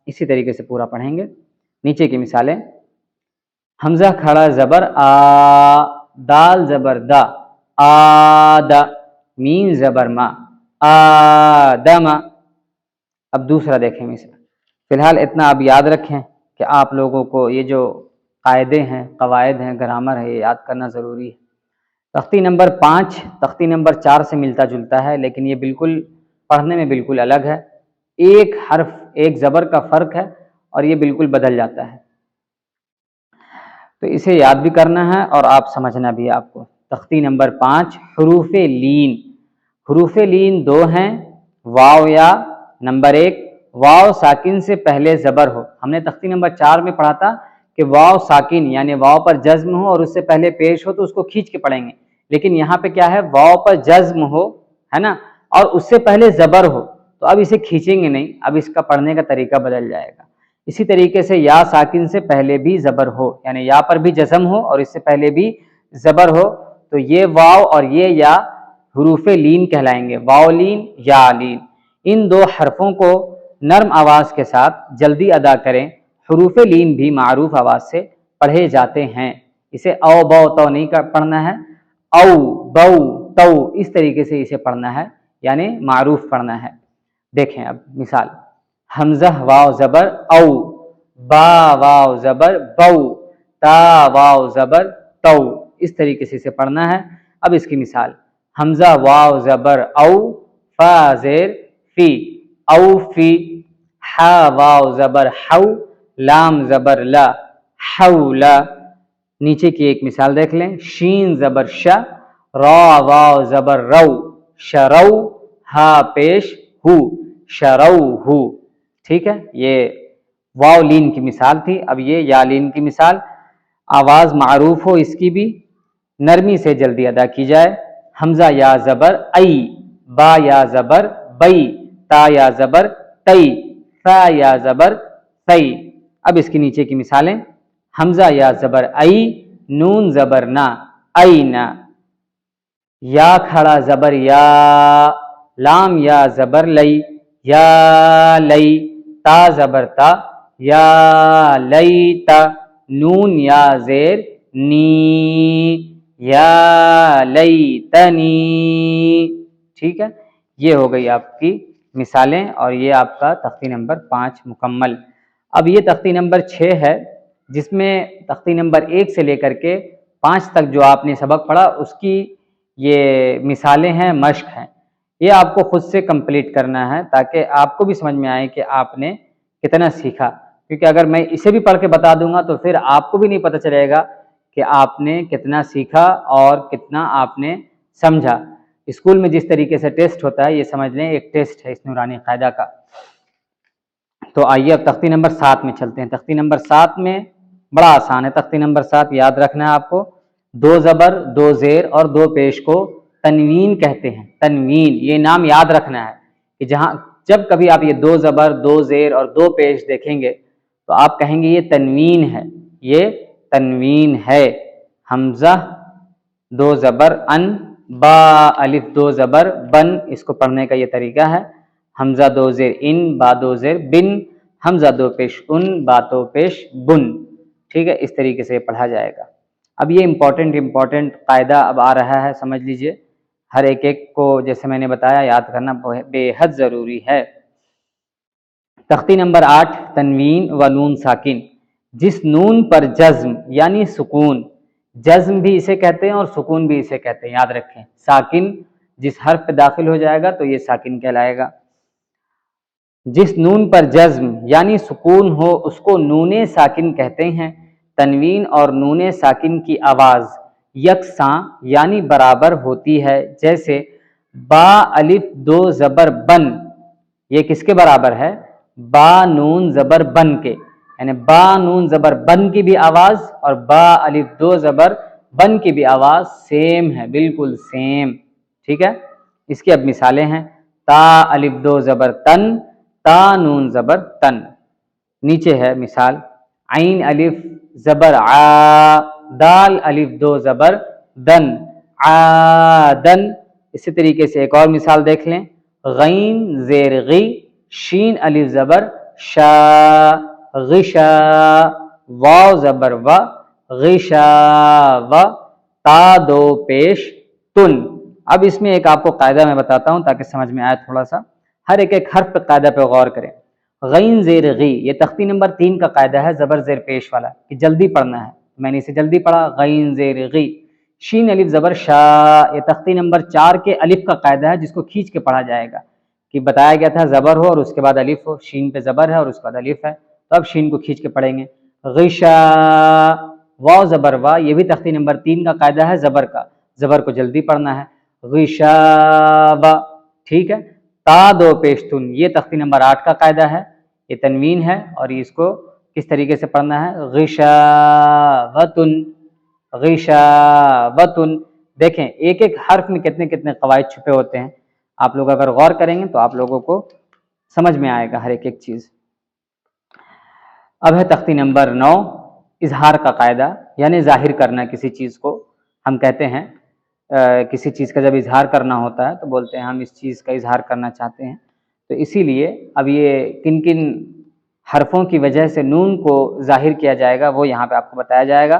اسی طریقے سے پورا پڑھیں گے۔ نیچے کی مثالیں، حمزہ کھڑا زبر آ، دال زبر دا، آدا، میم زبر ما، آدم۔ اب دوسرا دیکھیں مثال، فی الحال اتنا آپ یاد رکھیں کہ آپ لوگوں کو یہ جو قاعدے ہیں، قواعد ہیں، گرامر ہے، یہ یاد کرنا ضروری ہے۔ تختی نمبر 5 تختی نمبر 4 سے ملتا جلتا ہے، لیکن یہ بالکل پڑھنے میں بالکل الگ ہے، ایک حرف ایک زبر کا فرق ہے اور یہ بالکل بدل جاتا ہے، تو اسے یاد بھی کرنا ہے اور آپ سمجھنا بھی ہے آپ کو۔ تختی نمبر 5، حروف لین، حروف لین دو ہیں، واو یا، نمبر 1 واو ساکن سے پہلے زبر ہو، ہم نے تختی نمبر 4 میں پڑھا تھا کہ واو ساکن یعنی واو پر جزم ہو اور اس سے پہلے پیش ہو تو اس کو کھینچ کے پڑھیں گے، لیکن یہاں پہ کیا ہے، واو پر جزم ہو، ہے نا، اور اس سے پہلے زبر ہو، تو اب اسے کھینچیں گے نہیں، اب اس کا پڑھنے کا طریقہ بدل جائے گا۔ اسی طریقے سے یا ساکن سے پہلے بھی زبر ہو، یعنی یا پر بھی جزم ہو اور اس سے پہلے بھی زبر ہو، تو یہ واو اور یہ یا حروف لین کہلائیں گے، واو لین یا لین۔ ان دو حرفوں کو نرم آواز کے ساتھ جلدی ادا کریں۔ حروف لین بھی معروف آواز سے پڑھے جاتے ہیں، اسے او بو تو نہیں پڑھنا ہے، او بو تو اس طریقے سے اسے پڑھنا ہے، یعنی معروف پڑھنا ہے۔ دیکھیں اب مثال، حمزہ واو زبر او، با واو زبر بو، تا واو زبر تو، اس طریقے سے اسے پڑھنا ہے۔ اب اس کی مثال، حمزہ واو زبر او، فا زیر فی، او فی، ہا واو زبر حو، لام زبر لا، حولا۔ نیچے کی ایک مثال دیکھ لیں، شین زبر شا، را واو زبر رو، شرو، ہا پیش ہو، شرو ہو۔ ٹھیک ہے، یہ واو لین کی مثال تھی۔ اب یہ یا لین کی مثال، آواز معروف ہو اس کی بھی، نرمی سے جلدی ادا کی جائے۔ حمزہ یا زبر ای، با یا زبر بئی، تا یا زبر تئی، فا یا زبر تی۔ اب اس کے نیچے کی مثالیں، حمزہ یا زبر ای، نون زبر نا، اینا، یا کھڑا زبر یا، لام یا زبر لئی، یا لئی، تا زبر تا، یا لیتا، نون یا زیر نی، یا لیتنی۔ ٹھیک ہے، یہ ہو گئی آپ کی مثالیں، اور یہ آپ کا تختی نمبر 5 مکمل۔ اب یہ تختی نمبر 6 ہے، جس میں تختی نمبر 1 سے لے کر کے 5 تک جو آپ نے سبق پڑھا اس کی یہ مثالیں ہیں، مشق ہیں۔ یہ آپ کو خود سے کمپلیٹ کرنا ہے تاکہ آپ کو بھی سمجھ میں آئے کہ آپ نے کتنا سیکھا، کیونکہ اگر میں اسے بھی پڑھ کے بتا دوں گا تو پھر آپ کو بھی نہیں پتہ چلے گا کہ آپ نے کتنا سیکھا اور کتنا آپ نے سمجھا۔ اسکول میں جس طریقے سے ٹیسٹ ہوتا ہے، یہ سمجھ لیں ایک ٹیسٹ ہے اس نورانی قاعدہ کا۔ تو آئیے اب تختی نمبر 7 میں چلتے ہیں۔ تختی نمبر 7 میں بڑا آسان ہے۔ تختی نمبر 7 یاد رکھنا ہے آپ کو، 2 زبر 2 زیر اور 2 پیش کو تنوین کہتے ہیں۔ تنوین، یہ نام یاد رکھنا ہے کہ جب کبھی آپ یہ 2 زبر 2 زیر اور 2 پیش دیکھیں گے تو آپ کہیں گے یہ تنوین ہے، یہ تنوین ہے۔ حمزہ 2 زبر ان، با الف 2 زبر بن، اس کو پڑھنے کا یہ طریقہ ہے۔ حمزہ 2 زیر ان، با 2 زیر بن، حمزہ 2 پیش ان، با 2 پیش بن۔ ٹھیک ہے، اس طریقے سے پڑھا جائے گا۔ اب یہ امپورٹنٹ قاعدہ اب آ رہا ہے، سمجھ لیجئے۔ ہر ایک کو جیسے میں نے بتایا یاد کرنا بے حد ضروری ہے۔ تختی نمبر 8، تنوین و نون ساکن، جس نون پر جزم یعنی سکون، جزم بھی اسے کہتے ہیں اور سکون بھی اسے کہتے ہیں، یاد رکھیں۔ ساکن جس حرف پہ داخل ہو جائے گا تو یہ ساکن کہلائے گا۔ جس نون پر جزم یعنی سکون ہو اس کو نون ساکن کہتے ہیں۔ تنوین اور نون ساکن کی آواز یکساں یعنی برابر ہوتی ہے، جیسے با الف 2 زبر بن، یہ کس کے برابر ہے؟ با نون زبر بن کے، یعنی با نون زبر بن کی بھی آواز اور با الف 2 زبر بن کی بھی آواز سیم ہے، بالکل سیم۔ ٹھیک ہے، اس کی اب مثالیں ہیں، تا الف 2 زبر تن، تا نون زبر تن۔ نیچے ہے مثال، عین الف زبر آ، دال الف 2 زبر دن، عادن۔ اسی طریقے سے ایک اور مثال دیکھ لیں، غین زیر غی، شین الف زبر شا، غشا، واو زبر و، غشا و، تا 2 پیش تن۔ اب اس میں ایک آپ کو قاعدہ میں بتاتا ہوں تاکہ سمجھ میں آئے تھوڑا سا، ہر ایک حرف پہ قاعدہ پہ غور کریں۔ غین زیر غی، یہ تختی نمبر 3 کا قاعدہ ہے، زبر زیر پیش والا، کہ جلدی پڑھنا ہے، میں نے اسے جلدی پڑھا، غین زیر غی۔ شین الف زبر شا، یہ تختی نمبر 4 کے الف کا قاعدہ ہے جس کو کھینچ کے پڑھا جائے گا، کہ بتایا گیا تھا زبر ہو اور اس کے بعد الف ہو، شین پہ زبر ہے اور اس کے بعد الف ہے، تو اب شین کو کھینچ کے پڑھیں گے۔ غشا، واو زبر وا، یہ بھی تختی نمبر 3 کا قاعدہ ہے زبر کا، زبر کو جلدی پڑھنا ہے، غشا و۔ ٹھیک ہے، تا 2 پیش تن، یہ تختی نمبر 8 کا قاعدہ ہے، یہ تنوین ہے اور اس کو کس طریقے سے پڑھنا ہے، غشاوتن، غشاوتن۔ دیکھیں ایک ایک حرف میں کتنے کتنے قواعد چھپے ہوتے ہیں، آپ لوگ اگر غور کریں گے تو آپ لوگوں کو سمجھ میں آئے گا ہر ایک چیز۔ اب ہے تختی نمبر 9، اظہار کا قاعدہ، یعنی ظاہر کرنا کسی چیز کو۔ ہم کہتے ہیں کسی چیز کا جب اظہار کرنا ہوتا ہے تو بولتے ہیں ہم اس چیز کا اظہار کرنا چاہتے ہیں، تو تو اسی لیے اب یہ کن کن حرفوں کی وجہ سے نون کو ظاہر کیا جائے گا وہ یہاں پہ آپ کو بتایا جائے گا۔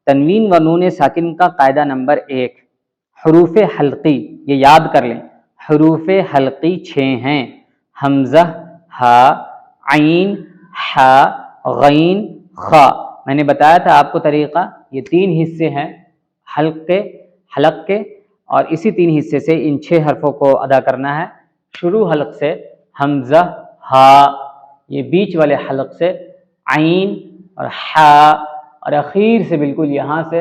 تنوین و نون ساکن کا قاعدہ نمبر 1، حروف حلقی، یہ یاد کر لیں، حروف حلقی 6 ہیں، حمزہ، ہا، عین، حا، غین، خا۔ میں نے بتایا تھا آپ کو طریقہ، یہ 3 حصے ہیں حلق کے، اور اسی 3 حصے سے ان 6 حرفوں کو ادا کرنا ہے۔ شروع حلق سے حمزہ، ہا، یہ بیچ والے حلق سے عین اور حا، اور اخیر سے بالکل یہاں سے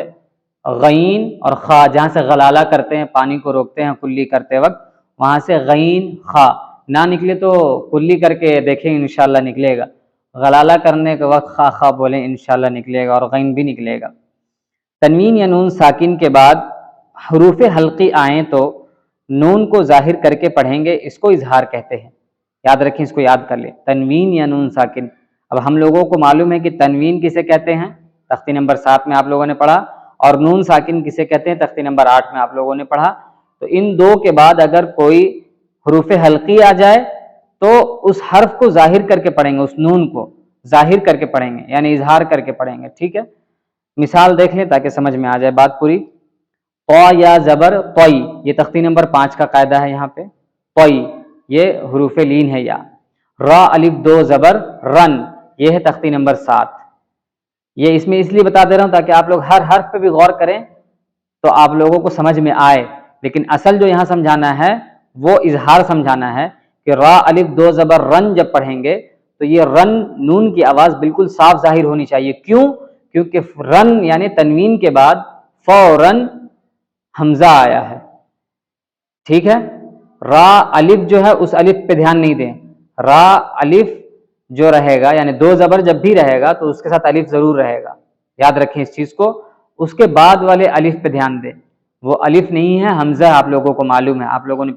غین اور خا، جہاں سے غلالہ کرتے ہیں، پانی کو روکتے ہیں کلی کرتے وقت، وہاں سے غین خا۔ نہ نکلے تو کلی کر کے دیکھیں انشاءاللہ نکلے گا، غلالہ کرنے کے وقت خا خا بولیں انشاءاللہ نکلے گا، اور غین بھی نکلے گا۔ تنوین یا نون ساکن کے بعد حروف حلقی آئیں تو نون کو ظاہر کر کے پڑھیں گے، اس کو اظہار کہتے ہیں۔ یاد رکھیں، اس کو یاد کر لیں، تنوین یا نون ساکن۔ اب ہم لوگوں کو معلوم ہے کہ تنوین کسے کہتے ہیں، تختی نمبر 7 میں آپ لوگوں نے پڑھا، اور نون ساکن کسے کہتے ہیں، تختی نمبر 8 میں آپ لوگوں نے پڑھا۔ تو ان دو کے بعد اگر کوئی حروف حلقی آ جائے تو اس حرف کو ظاہر کر کے پڑھیں گے، اس نون کو ظاہر کر کے پڑھیں گے، یعنی اظہار کر کے پڑھیں گے، ٹھیک ہے۔ مثال دیکھ لیں تاکہ سمجھ میں آ جائے بات پوری۔ طا یا زبر طی، یہ تختی نمبر 5 کا قاعدہ ہے، یہاں پہ طی یہ حروف لین ہے، یا را الف 2 زبر رن، یہ ہے تختی نمبر 7۔ یہ اس میں اس لیے بتا دے رہا ہوں تاکہ آپ لوگ ہر حرف پہ بھی غور کریں تو آپ لوگوں کو سمجھ میں آئے، لیکن اصل جو یہاں سمجھانا ہے وہ اظہار سمجھانا ہے کہ را الف 2 زبر رن جب پڑھیں گے تو یہ رن نون کی آواز بالکل صاف ظاہر ہونی چاہیے۔ کیوں؟ کیونکہ رن یعنی تنوین کے بعد فوراً حمزہ آیا ہے، ٹھیک ہے۔ را الف جو ہے اس الف پہ دھیان نہیں دیں، را الف جو رہے گا یعنی 2 زبر جب بھی رہے گا تو اس کے ساتھ الف ضرور رہے گا، یاد رکھیں اس چیز کو۔ اس کے بعد والے الف پہ دھیان دیں، وہ الف نہیں ہے، حمزہ، آپ لوگوں کو معلوم ہے، آپ لوگوں نے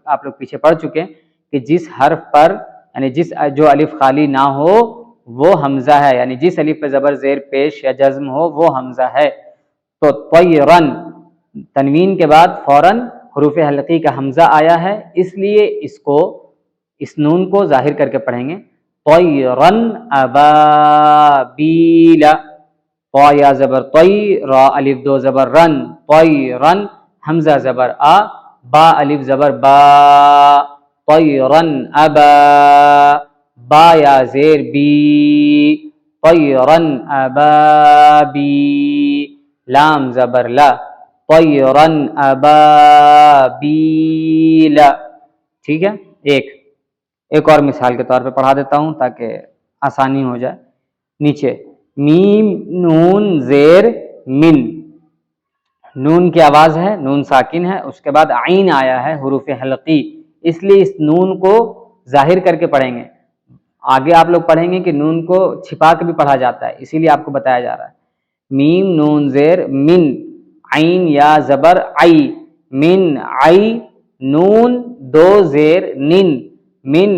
آپ لوگ پیچھے پڑھ چکے کہ جس حرف پر یعنی جو الف خالی نہ ہو وہ حمزہ ہے، یعنی جس الف پہ زبر زیر پیش یا جزم ہو وہ حمزہ ہے۔ تو طیرن تنوین کے بعد فوراً حروف حلقی کا حمزہ آیا ہے، اس لیے اس نون کو ظاہر کر کے پڑھیں گے، طیرن ابابیل، طا یا زبر طی، را الف 2 زبر رن، طیرن، حمزہ زبر آ، با الف زبر با، طیرن ابا، با یا زیر بی، طیرن ابابی، لام زبر لا، طیرن ابابیل، ٹھیک ہے۔ ایک اور مثال کے طور پہ پڑھا دیتا ہوں تاکہ آسانی ہو جائے۔ نیچے میم نون زیر من، نون کی آواز ہے، نون ساکن ہے، اس کے بعد عین آیا ہے حروف حلقی، اس لیے اس نون کو ظاہر کر کے پڑھیں گے۔ آگے آپ لوگ پڑھیں گے کہ نون کو چھپا کے بھی پڑھا جاتا ہے، اسی لیے آپ کو بتایا جا رہا ہے۔ میم نون زیر من، عین یا زبر عی، من عی، نون 2 زیر نن، من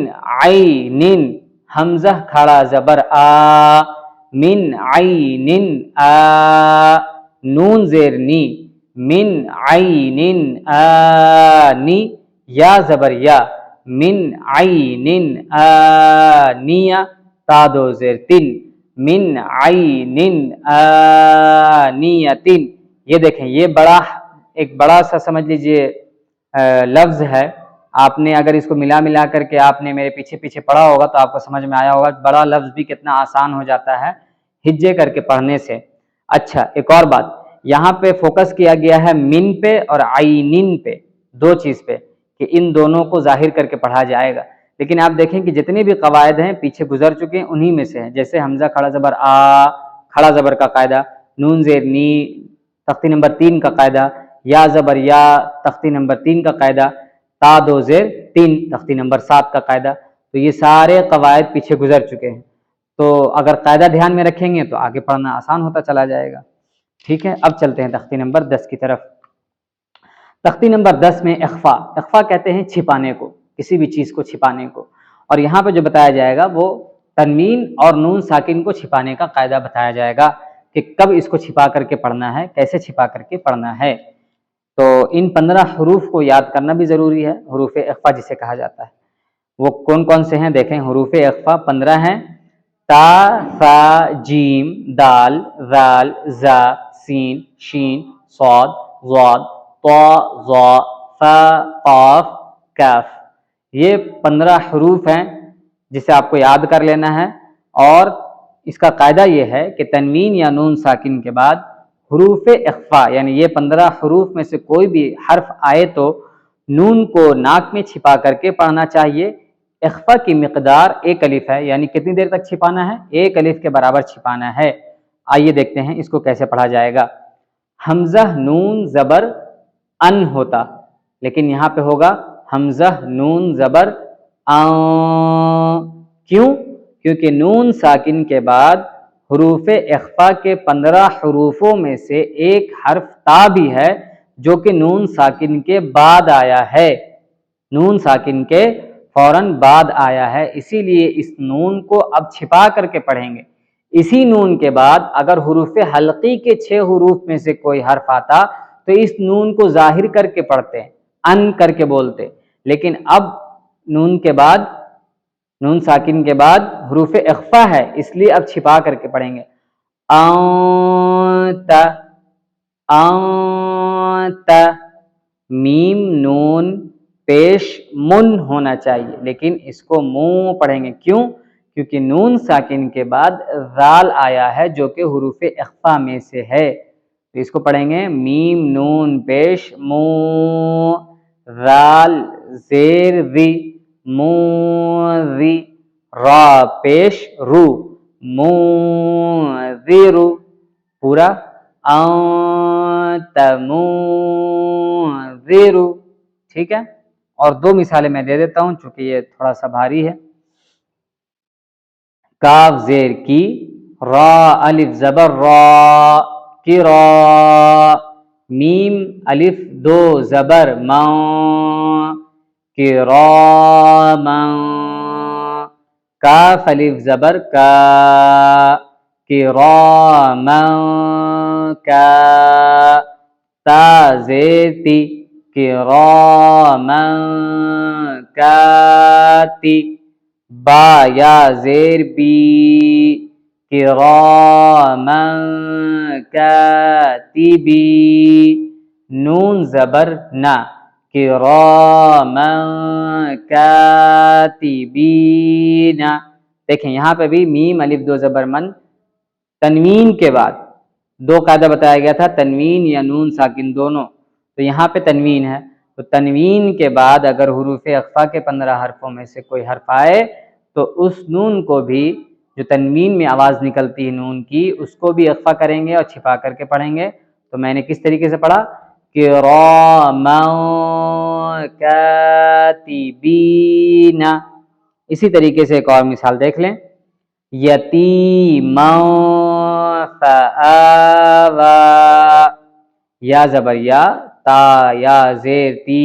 عین، حمزہ کھڑا زبر آ، من عین آ، نون زیر نی، من عین آنی، یا زبر یا، من عین آنیہ، تا 2 زیر تن، من عین آنیۃ۔ یہ دیکھیں، یہ ایک بڑا سا سمجھ لیجئے لفظ ہے، آپ نے اگر اس کو ملا کر کے آپ نے میرے پیچھے پڑھا ہوگا تو آپ کو سمجھ میں آیا ہوگا بڑا لفظ بھی کتنا آسان ہو جاتا ہے ہجے کر کے پڑھنے سے۔ اچھا، ایک اور بات، یہاں پہ فوکس کیا گیا ہے من پہ اور عینن پہ، 2 چیز پہ، کہ ان دونوں کو ظاہر کر کے پڑھا جائے گا۔ لیکن آپ دیکھیں کہ جتنے بھی قواعد ہیں پیچھے گزر چکے ہیں، انہی میں سے ہیں، جیسے حمزہ کھڑا زبر آ، کھڑا زبر کا قاعدہ، نون زیر نی تختی نمبر 3 کا قاعدہ، یا زبر یا تختی نمبر 3 کا قاعدہ، تا 2 زیر 3 تختی نمبر 7 کا قاعدہ۔ تو یہ سارے قواعد پیچھے گزر چکے ہیں، تو اگر قاعدہ دھیان میں رکھیں گے تو آگے پڑھنا آسان ہوتا چلا جائے گا، ٹھیک ہے۔ اب چلتے ہیں تختی نمبر 10 کی طرف۔ تختی نمبر 10 میں اخفا کہتے ہیں چھپانے کو، کسی بھی چیز کو چھپانے کو، اور یہاں پہ جو بتایا جائے گا وہ تنوین اور نون ساکن کو چھپانے کا قاعدہ بتایا جائے گا کہ کب اس کو چھپا کر کے پڑھنا ہے، کیسے چھپا کر کے پڑھنا ہے۔ تو ان 15 حروف کو یاد کرنا بھی ضروری ہے، حروف اخفا جسے کہا جاتا ہے۔ وہ کون کون سے ہیں دیکھیں، حروف اخفا 15 ہیں، تا، ثا، جیم، دال، ذال، زا، سین، شین، صاد، ضاد، طا، ظا، فا، قاف، کاف۔ یہ 15 حروف ہیں جسے آپ کو یاد کر لینا ہے، اور اس کا قاعدہ یہ ہے کہ تنوین یا نون ساکن کے بعد حروف اخفا یعنی یہ 15 حروف میں سے کوئی بھی حرف آئے تو نون کو ناک میں چھپا کر کے پڑھنا چاہیے۔ اخفا کی مقدار 1 الف ہے، یعنی کتنی دیر تک چھپانا ہے؟ 1 الف کے برابر چھپانا ہے۔ آئیے دیکھتے ہیں اس کو کیسے پڑھا جائے گا۔ حمزہ نون زبر ان ہوتا، لیکن یہاں پہ ہوگا حمزہ نون زبر کیوں؟ کیونکہ نون ساکن کے بعد حروف اخفا کے 15 حروفوں میں سے ایک حرف تا بھی ہے جو کہ نون ساکن کے بعد آیا ہے، نون ساکن کے فوراً بعد آیا ہے، اسی لیے اس نون کو اب چھپا کر کے پڑھیں گے۔ اسی نون کے بعد اگر حروف حلقی کے 6 حروف میں سے کوئی حرف آتا تو اس نون کو ظاہر کر کے پڑھتے ہیں، ان کر کے بولتے، لیکن اب نون کے بعد، نون ساکن کے بعد حروف اخفا ہے، اس لیے اب چھپا کر کے پڑھیں گے۔ انت، انت، میم نون پیش من ہونا چاہیے، لیکن اس کو منہ پڑھیں گے، کیوں؟ کیونکہ نون ساکن کے بعد ذال آیا ہے جو کہ حروف اخفا میں سے ہے، تو اس کو پڑھیں گے میم نون پیش منہ، ذال زیر ذی، منذی، را پیش رو، منذر، پورا انت منذر، ٹھیک ہے؟ اور 2 مثالیں میں دے دیتا ہوں چونکہ یہ تھوڑا سا بھاری ہے۔ کاف زیر کی، را الف زبر را، کی را، میم الف 2 زبر ما، کی را من، کاف الف زبر کا، کی را من کا، تا زیر تی، کراما کاتی، با یا زیر بی، کراما کاتبی، نون زبر نا، کراما کاتبین۔ دیکھیں یہاں پہ بھی میم الف 2 زبر من، تنوین کے بعد 2 قاعدہ بتایا گیا تھا، تنوین یا نون ساکن دونوں، تو یہاں پہ تنوین ہے، تو تنوین کے بعد اگر حروف اخفا کے 15 حرفوں میں سے کوئی حرف آئے تو اس نون کو بھی، جو تنوین میں آواز نکلتی ہے نون کی، اس کو بھی اخفا کریں گے اور چھپا کر کے پڑھیں گے۔ تو میں نے کس طریقے سے پڑھا؟ کراما کاتبین۔ اسی طریقے سے ایک اور مثال دیکھ لیں، یتیما فآوی، یا زبر یا، تا یا زیر تی،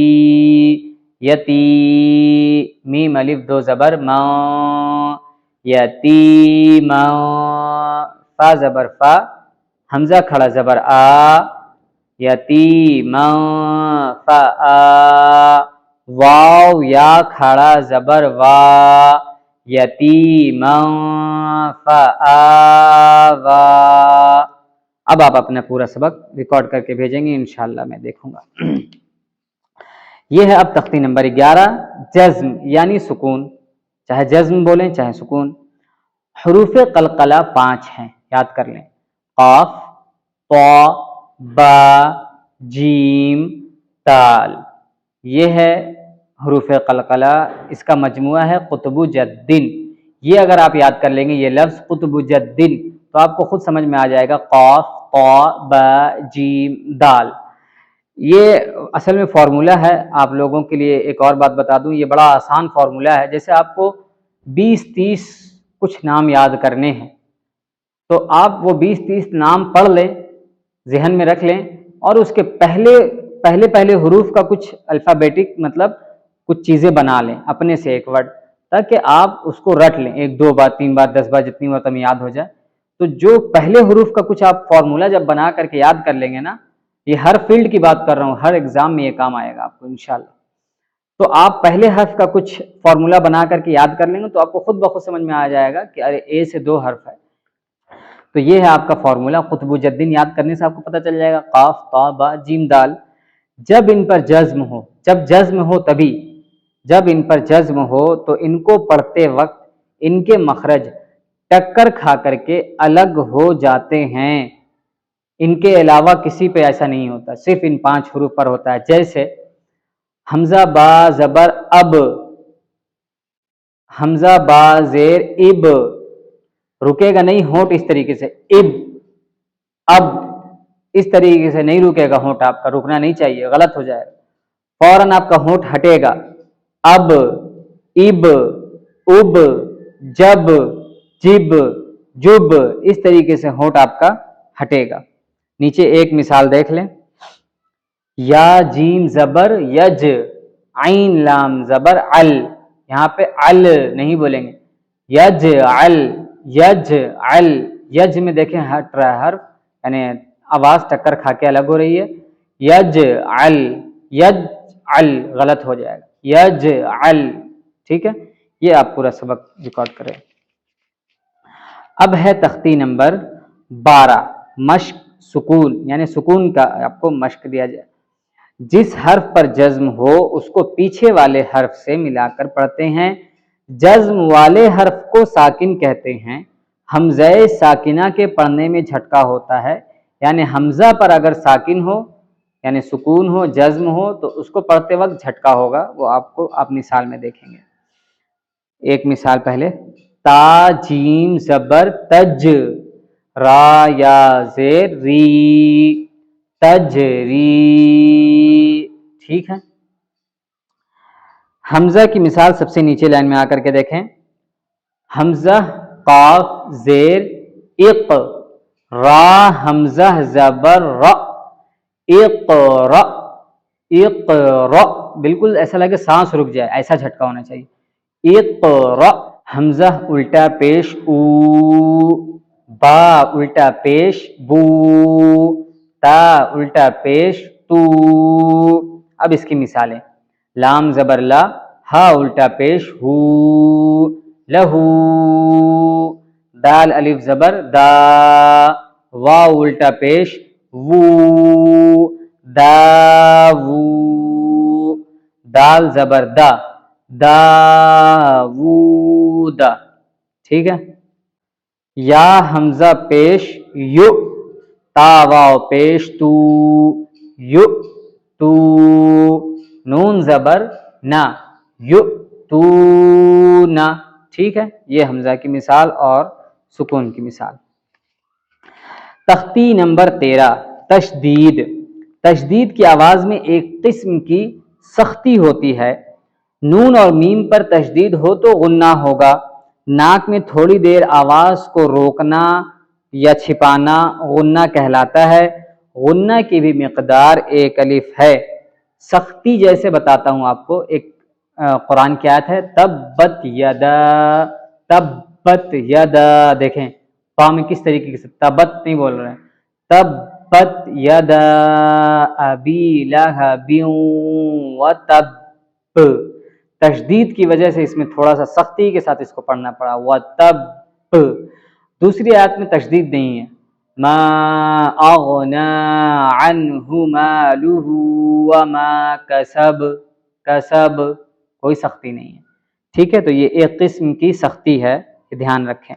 یتی، میم الف 2 زبر ما، یتیما، فا زبر فا، حمزہ کھڑا زبر آ، یتیما فآ، واو یا کھڑا زبر وا، یتیما فآوی۔ اب آپ اپنا پورا سبق ریکارڈ کر کے بھیجیں گے، انشاءاللہ میں دیکھوں گا۔ یہ ہے اب تختی نمبر 11، جزم یعنی سکون، چاہے جزم بولیں چاہے سکون۔ حروف قلقلہ 5 ہیں، یاد کر لیں، قاف، طا، با، جیم، دال، یہ ہے حروف قلقلہ، اس کا مجموعہ ہے قطب جدن۔ یہ اگر آپ یاد کر لیں گے یہ لفظ قطب جدن تو آپ کو خود سمجھ میں آ جائے گا، قاف، طا، با، جیم، دال۔ یہ اصل میں فارمولہ ہے، آپ لوگوں کے لیے ایک اور بات بتا دوں، یہ بڑا آسان فارمولہ ہے۔ جیسے آپ کو 20-30 کچھ نام یاد کرنے ہیں تو آپ وہ 20-30 نام پڑھ لیں، ذہن میں رکھ لیں، اور اس کے پہلے حروف کا کچھ الفابیٹک مطلب کچھ چیزیں بنا لیں اپنے سے، ایک ورڈ، تاکہ آپ اس کو رٹ لیں 1 2 بار 3 بار 10 بار جتنی مرتبہ یاد ہو جائے۔ تو جو پہلے حروف کا کچھ آپ فارمولہ جب بنا کر کے یاد کر لیں گے نا، یہ ہر فیلڈ کی بات کر رہا ہوں، ہر ایگزام میں یہ کام آئے گا آپ کو انشاءاللہ۔ تو آپ پہلے حرف کا کچھ فارمولا بنا کر کے یاد کر لیں گے تو آپ کو خود بخود سمجھ میں آ جائے گا کہ ارے اے سے 2 حرف ہے، تو یہ ہے آپ کا فارمولا قطب جدین، یاد کرنے سے آپ کو پتہ چل جائے گا۔ قاف طا با جیم دال، جب ان پر جزم ہو، جب جزم ہو تبھی، جب ان پر جزم ہو تو ان کو پڑھتے وقت ان کے مخرج ٹکر کھا کر کے الگ ہو جاتے ہیں، ان کے علاوہ کسی پہ ایسا نہیں ہوتا، صرف ان 5 حروف پر ہوتا ہے۔ جیسے حمزہ با زبر اب، حمزہ با زیر اب، رکے گا نہیں ہونٹ اس طریقے سے، اب، اب اس طریقے سے نہیں رکے گا ہونٹ، آپ کا رکنا نہیں چاہیے، غلط ہو جائے گا، فوراً آپ کا ہونٹ ہٹے گا، اب، اب، اب، جب، جب، جب، اس طریقے سے ہونٹ آپ کا ہٹے گا۔ نیچے ایک مثال دیکھ لیں، یا جیم زبر یج، عین لام زبر ال، یہاں پہ ال نہیں بولیں گے، یج ال، یج ال، یج میں دیکھیں ہٹ رہا ہے حرف، یعنی آواز ٹکر کھا کے الگ ہو رہی ہے، یج ال، یج ال غلط ہو جائے گا، یج ال، ٹھیک ہے۔ یہ آپ پورا سبق ریکارڈ کریں۔ اب ہے تختی نمبر 12، مشق سکون، یعنی سکون کا آپ کو مشق دیا جائے۔ جس حرف پر جزم ہو اس کو پیچھے والے حرف سے ملا کر پڑھتے ہیں، جزم والے حرف کو ساکن کہتے ہیں، حمزہ ساکنہ کے پڑھنے میں جھٹکا ہوتا ہے، یعنی حمزہ پر اگر ساکن ہو یعنی سکون ہو، جزم ہو تو اس کو پڑھتے وقت جھٹکا ہوگا، وہ آپ مثال میں دیکھیں گے۔ ایک مثال پہلے، تا جیم زبر تج، را یا زیر ری، تجری، ٹھیک ہے۔ حمزہ کی مثال سب سے نیچے لائن میں آ کر کے دیکھیں، حمزہ قاف زیر اق، را حمزہ زبر ر، اقرا، اقرا، بالکل ایسا لگے سانس رک جائے، ایسا جھٹکا ہونا چاہیے، اقرا، حمزہ الٹا پیش او، با الٹا پیش بو، تا الٹا پیش تو۔ اب اس کی مثالیں، لام زبر لا، ہا الٹا پیش ہو، لہو، دال الف زبر دا، واو الٹا پیش وو، دا وو، دال زبر دا، داوود، ٹھیک ہے۔ یا حمزہ پیش یو، تا واو پیش تو، یو تو، نون زبر نا، یو تو نا، ٹھیک ہے۔ یہ حمزہ کی مثال اور سکون کی مثال۔ تختی نمبر 13، تشدید۔ تشدید کی آواز میں ایک قسم کی سختی ہوتی ہے، نون اور میم پر تشدید ہو تو غنہ ہوگا، ناک میں تھوڑی دیر آواز کو روکنا یا چھپانا غنہ کہلاتا ہے، غنہ کی بھی مقدار 1 الف ہے۔ سختی جیسے بتاتا ہوں آپ کو، ایک قرآن کی آیت ہے، تبت یدا، تبت یدا، دیکھیں پا میں کس طریقے سے تبت نہیں بول رہے ہیں، تبت یدا ابی لہب وتب، تشدید کی وجہ سے اس میں تھوڑا سا سختی کے ساتھ اس کو پڑھنا پڑا، وتب۔ دوسری آیت میں تشدید نہیں ہے، ما اغنا عنہ مالہ وما کسب، کسب، کوئی سختی نہیں ہے، ٹھیک ہے۔ تو یہ ایک قسم کی سختی ہے، دھیان رکھیں۔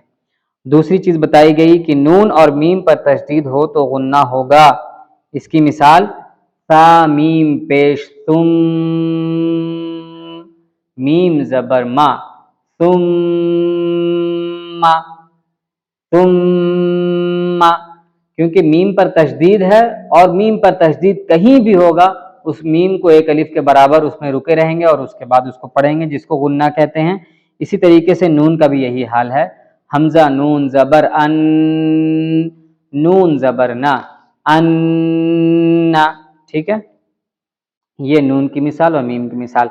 دوسری چیز بتائی گئی کہ نون اور میم پر تشدید ہو تو غنہ ہوگا، اس کی مثال، تا میم پیش تم، میم زبر ما، ثم، ثم، کیونکہ میم پر تشدید ہے اور میم پر تشدید کہیں بھی ہوگا اس میم کو 1 الف کے برابر اس میں رکے رہیں گے اور اس کے بعد اس کو پڑھیں گے، جس کو غنہ کہتے ہیں۔ اسی طریقے سے نون کا بھی یہی حال ہے، حمزہ نون زبر ان، نون زبر نا، ان، ٹھیک ہے۔ یہ نون کی مثال اور میم کی مثال۔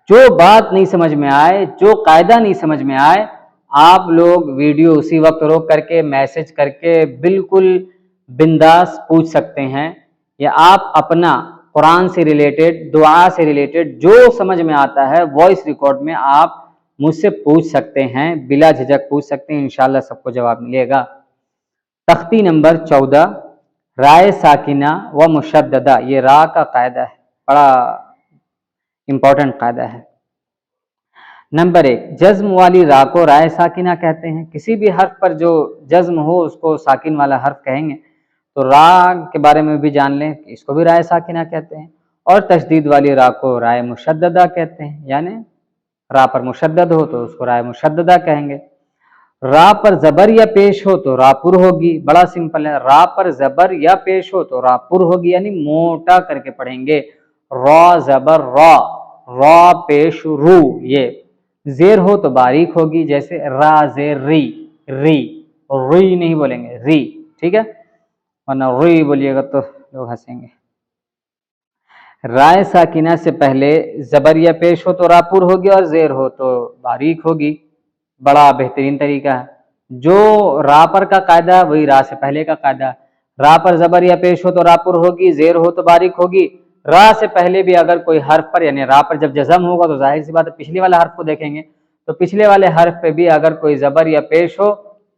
جو بات نہیں سمجھ میں آئے، جو قاعدہ نہیں سمجھ میں آئے، آپ لوگ ویڈیو اسی وقت روک کر کے میسج کر کے بالکل بنداس پوچھ سکتے ہیں، یا آپ اپنا قرآن سے ریلیٹڈ، دعا سے ریلیٹڈ جو سمجھ میں آتا ہے وائس ریکارڈ میں آپ مجھ سے پوچھ سکتے ہیں، بلا جھجک پوچھ سکتے ہیں، انشاءاللہ سب کو جواب ملے گا۔ تختی نمبر 14، رائے ساکنہ و مشددہ، یہ را کا قاعدہ ہے، بڑا امپورٹنٹ قاعدہ ہے۔ نمبر 1، جزم والی را کو رائے ساکنہ کہتے ہیں، کسی بھی حرف پر جو جزم ہو اس کو ساکن والا حرف کہیں گے۔ تو را کے بارے میں بھی جان لیں کہ اس کو بھی رائے ساکنہ کہتے ہیں، اور تشدید والی را کو رائے مشددہ کہتے ہیں، یعنی را پر مشدد ہو تو اس کو رائے مشددہ کہیں گے۔ را پر زبر یا پیش ہو تو را پر ہوگی، بڑا سمپل ہے، را پر زبر یا پیش ہو تو را پر ہوگی، یعنی موٹا کر کے پڑھیں گے، را زبر را، را پیش رو، یہ زیر ہو تو باریک ہوگی، جیسے را زیر ری، ری، ری نہیں بولیں گے، ری، ٹھیک ہے، ورنہ ری بولیے گا تو لوگ ہنسیں گے۔ رائے ساکنہ سے پہلے زبر یا پیش ہو تو را پر ہوگی، اور زیر ہو تو باریک ہوگی، بڑا بہترین طریقہ ہے۔ جو را پر کا قاعدہ وہی را سے پہلے کا قاعدہ، را پر زبر یا پیش ہو تو را پر ہوگی، زیر ہو تو باریک ہوگی۔ را سے پہلے بھی اگر کوئی حرف پر، یعنی را پر جب جزم ہوگا تو ظاہر سی بات ہے پچھلے والے حرف کو دیکھیں گے، تو پچھلے والے حرف پہ بھی اگر کوئی زبر یا پیش ہو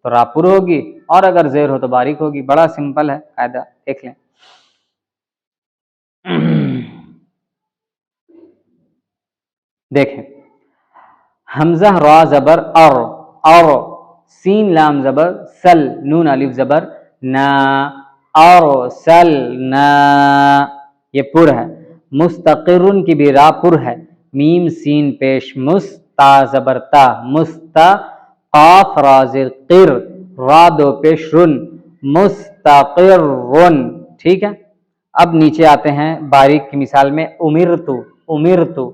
تو را پر ہوگی، اور اگر زیر ہو تو باریک ہوگی، بڑا سمپل ہے قاعدہ، دیکھ لیں۔ دیکھیں، حمزہ را زبر اور، اور سین لام زبر سل، نون الف زبر نا، اور سل نا، یہ پر ہے۔ مستقرن کی بھی را پر ہے، میم سین پیش مستا زبر تا، مستا، قاف را زیر قر، را دو پیش رن، مستقرن، ٹھیک ہے۔ اب نیچے آتے ہیں باریک کی مثال میں، امرتو، امرتو،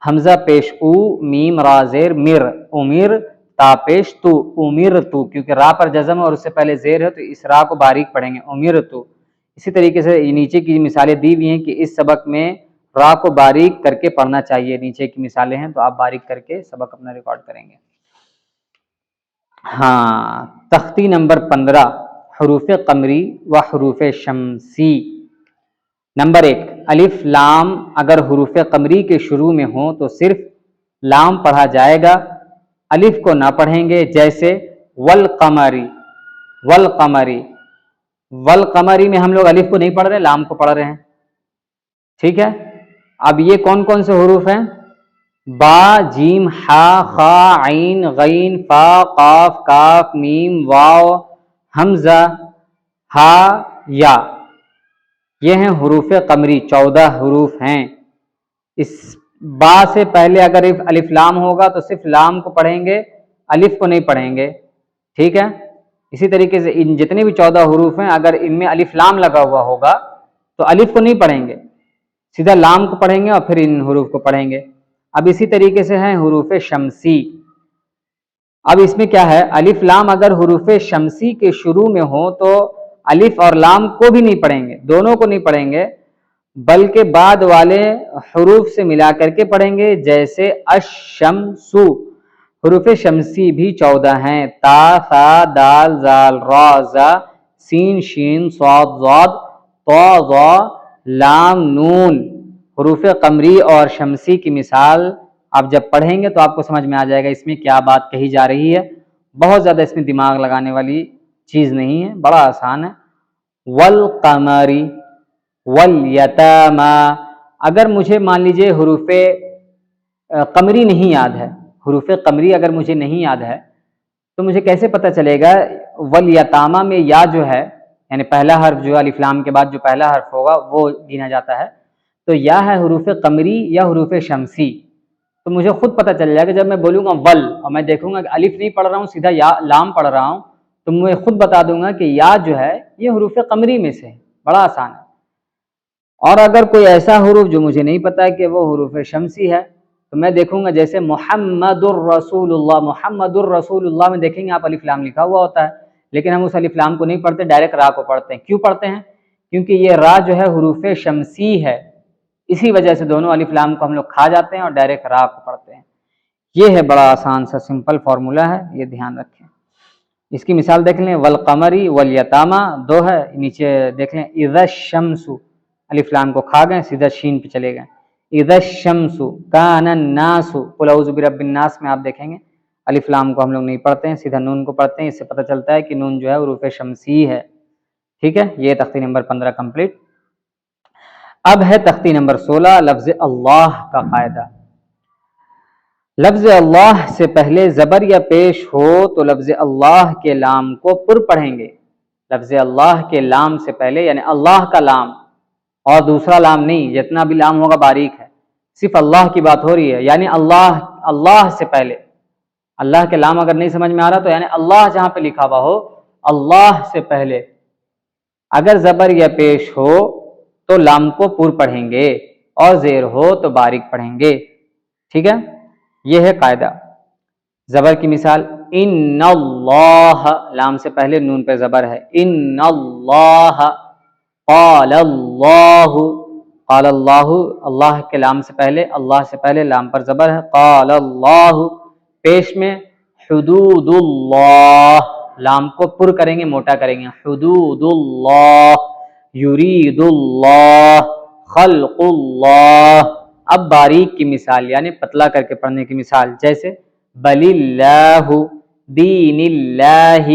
حمزہ پیش او، میم را زیر مر، امر، تا پیش تو، امرتو، کیونکہ را پر جزم ہے اور اس سے پہلے زیر ہے تو اس را کو باریک پڑھیں گے، امرتو۔ اسی طریقے سے نیچے کی مثالیں دی ہوئی ہیں کہ اس سبق میں را کو باریک کر کے پڑھنا چاہیے، نیچے کی مثالیں ہیں تو آپ باریک کر کے سبق اپنا ریکارڈ کریں گے۔ ہاں، تختی نمبر 15، حروف قمری و حروف شمسی۔ نمبر 1، الف لام اگر حروف قمری کے شروع میں ہوں تو صرف لام پڑھا جائے گا، الف کو نہ پڑھیں گے، جیسے والقمری، والقمری، والقمری میں ہم لوگ الف کو نہیں پڑھ رہے، لام کو پڑھ رہے ہیں، ٹھیک ہے۔ اب یہ کون کون سے حروف ہیں؟ با، جیم، ہا، خا، عین، غین، فا، قاف، کاف، میم، واو، حمزہ، ہا، یا، یہ ہیں حروف قمری، 14 حروف ہیں۔ اس با سے پہلے اگر الف لام ہوگا تو صرف لام کو پڑھیں گے، الف کو نہیں پڑھیں گے، ٹھیک ہے۔ اسی طریقے سے ان جتنے بھی 14 حروف ہیں اگر ان میں الف لام لگا ہوا ہوگا تو الف کو نہیں پڑھیں گے، سیدھا لام کو پڑھیں گے اور پھر ان حروف کو پڑھیں گے۔ اب اسی طریقے سے ہیں حروف شمسی۔ اب اس میں کیا ہے، الف لام اگر حروف شمسی کے شروع میں ہو تو الف اور لام کو بھی نہیں پڑھیں گے، دونوں کو نہیں پڑھیں گے، بلکہ بعد والے حروف سے ملا کر کے پڑھیں گے، جیسے الشمس۔ حروف شمسی بھی 14 ہیں، تا، ثا، دال، زال، را، زا، سین، شین، صاد، ضاد، طا، ظا، لام، نون۔ حروف قمری اور شمسی کی مثال آپ جب پڑھیں گے تو آپ کو سمجھ میں آ جائے گا اس میں کیا بات کہی جا رہی ہے، بہت زیادہ اس میں دماغ لگانے والی چیز نہیں ہے، بڑا آسان ہے۔ والقمری، والیتاما، اگر مجھے مان لیجئے حروف قمری نہیں یاد ہے، حروف قمری اگر مجھے نہیں یاد ہے تو مجھے کیسے پتہ چلے گا؟ والیتاما میں یا جو ہے، یعنی پہلا حرف جو الف لام کے بعد جو پہلا حرف ہوگا وہ گنا جاتا ہے، تو یا ہے حروف قمری یا حروف شمسی، تو مجھے خود پتہ چل جائے گا جب میں بولوں گا ول اور میں دیکھوں گا کہ الف نہیں پڑھ رہا ہوں، سیدھا یا لام پڑھ رہا ہوں، تو میں خود بتا دوں گا کہ یا جو ہے یہ حروف قمری میں سے ہے، بڑا آسان ہے۔ اور اگر کوئی ایسا حروف جو مجھے نہیں پتا کہ وہ حروف شمسی ہے تو میں دیکھوں گا، جیسے محمد الرسول اللہ، محمد الرسول اللہ میں دیکھیں گے آپ الف لام لکھا ہوا ہوتا ہے، لیکن ہم اس الف لام کو نہیں پڑھتے، ڈائریکٹ را کو پڑھتے ہیں۔ کیوں پڑھتے ہیں؟ کیونکہ یہ را جو ہے حروف شمسی ہے، اسی وجہ سے دونوں الف لام کو ہم لوگ کھا جاتے ہیں اور ڈائریکٹ را کو پڑھتے ہیں۔ یہ ہے بڑا آسان سا سمپل فارمولا ہے، یہ دھیان رکھیں۔ اس کی مثال دیکھ لیں، والقمری، والیتاما 2 ہے، نیچے دیکھ لیں اذا الشمس، الف لام کو کھا گئے، سیدھا شین پہ چلے گئے. اذا الشمس کان الناس قل اعوذ برب الناس میں آپ دیکھیں گے الف لام کو ہم لوگ نہیں پڑھتے ہیں، سیدھا نون کو پڑھتے ہیں. اس سے پتہ چلتا ہے کہ نون جو ہے حروف شمسی ہے. ٹھیک ہے، یہ تختی نمبر 15 کمپلیٹ. اب ہے تختی نمبر 16 لفظ اللہ کا قاعدہ. لفظ اللہ سے پہلے زبر یا پیش ہو تو لفظ اللہ کے لام کو پر پڑھیں گے. لفظ اللہ کے لام سے پہلے یعنی اللہ کا لام اور دوسرا لام نہیں، جتنا بھی لام ہوگا باریک ہے، صرف اللہ کی بات ہو رہی ہے. یعنی اللہ سے پہلے، اللہ کے لام اگر نہیں سمجھ میں آ رہا تو یعنی اللہ جہاں پہ لکھا ہوا ہو اللہ سے پہلے اگر زبر یا پیش ہو تو لام کو پر پڑھیں گے اور زیر ہو تو باریک پڑھیں گے. ٹھیک ہے، یہ ہے قاعدہ. زبر کی مثال ان اللہ، لام سے پہلے نون پہ زبر ہے. ان اللہ، قال اللہ، قال اللہ، اللہ کے لام سے پہلے، اللہ سے پہلے لام پر زبر ہے. قال اللہ، پیش میں حدود اللہ، لام کو پر کریں گے، موٹا کریں گے. حدود اللہ، یرید اللہ، خلق اللہ. اب باریک کی مثال یعنی پتلا کر کے پڑھنے کی مثال جیسے بل اللہ، دین اللہ،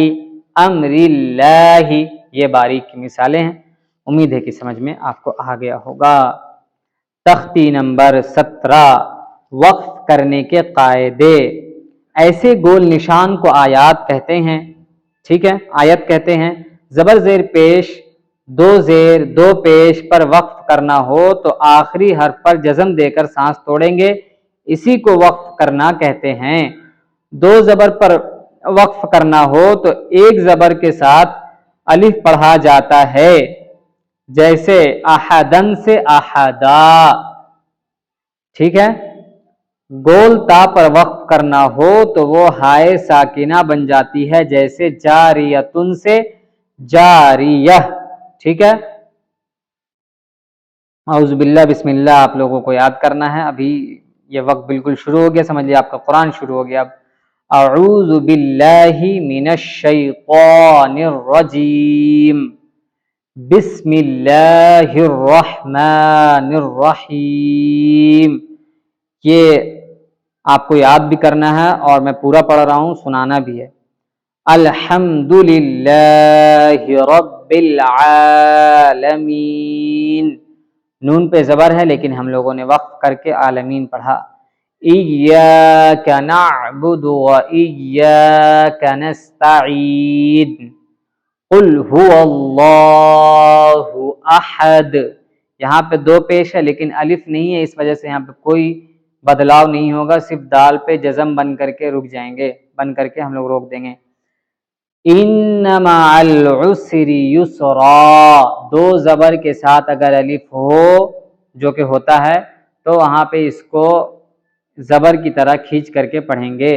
امر اللہ. یہ باریک کی مثالیں ہیں. امید ہے کہ سمجھ میں آپ کو آ گیا ہوگا. تختی نمبر 17 وقف کرنے کے قاعدے. ایسے گول نشان کو آیات کہتے ہیں. ٹھیک ہے، آیت کہتے ہیں. زبر زیر پیش، دو زیر دو پیش پر وقف کرنا ہو تو آخری حرف پر جزم دے کر سانس توڑیں گے، اسی کو وقف کرنا کہتے ہیں. دو زبر پر وقف کرنا ہو تو ایک زبر کے ساتھ الف پڑھا جاتا ہے، جیسے احدن سے احدا. ٹھیک ہے، گول تا پر وقف کرنا ہو تو وہ ہائے ساکنہ بن جاتی ہے، جیسے جاریتن سے جاریہ. ٹھیک ہے، اعوذ باللہ بسم اللہ آپ لوگوں کو یاد کرنا ہے. ابھی یہ وقت بالکل شروع ہو گیا، سمجھ لیا آپ کا قرآن شروع ہو گیا. اب اعوذ باللہ من الشیطان الرجیم، بسم اللہ الرحمن الرحیم. یہ آپ کو یاد بھی کرنا ہے اور میں پورا پڑھ رہا ہوں، سنانا بھی ہے. الحمد للہ رب العالمین. نون پہ زبر ہے لیکن ہم لوگوں نے وقف کر کے عالمین پڑھا. ایاک نعبد و ایاک نستعین. قل هو اللہ احد. یہاں پہ دو پیش ہے لیکن الف نہیں ہے، اس وجہ سے یہاں پہ کوئی بدلاؤ نہیں ہوگا، صرف دال پہ جزم بن کر کے رک جائیں گے، بن کر کے ہم لوگ روک دیں گے. ان مع العسر یسرا. دو زبر کے ساتھ اگر الف ہو جو کہ ہوتا ہے تو وہاں پہ اس کو زبر کی طرح کھینچ کر کے پڑھیں گے،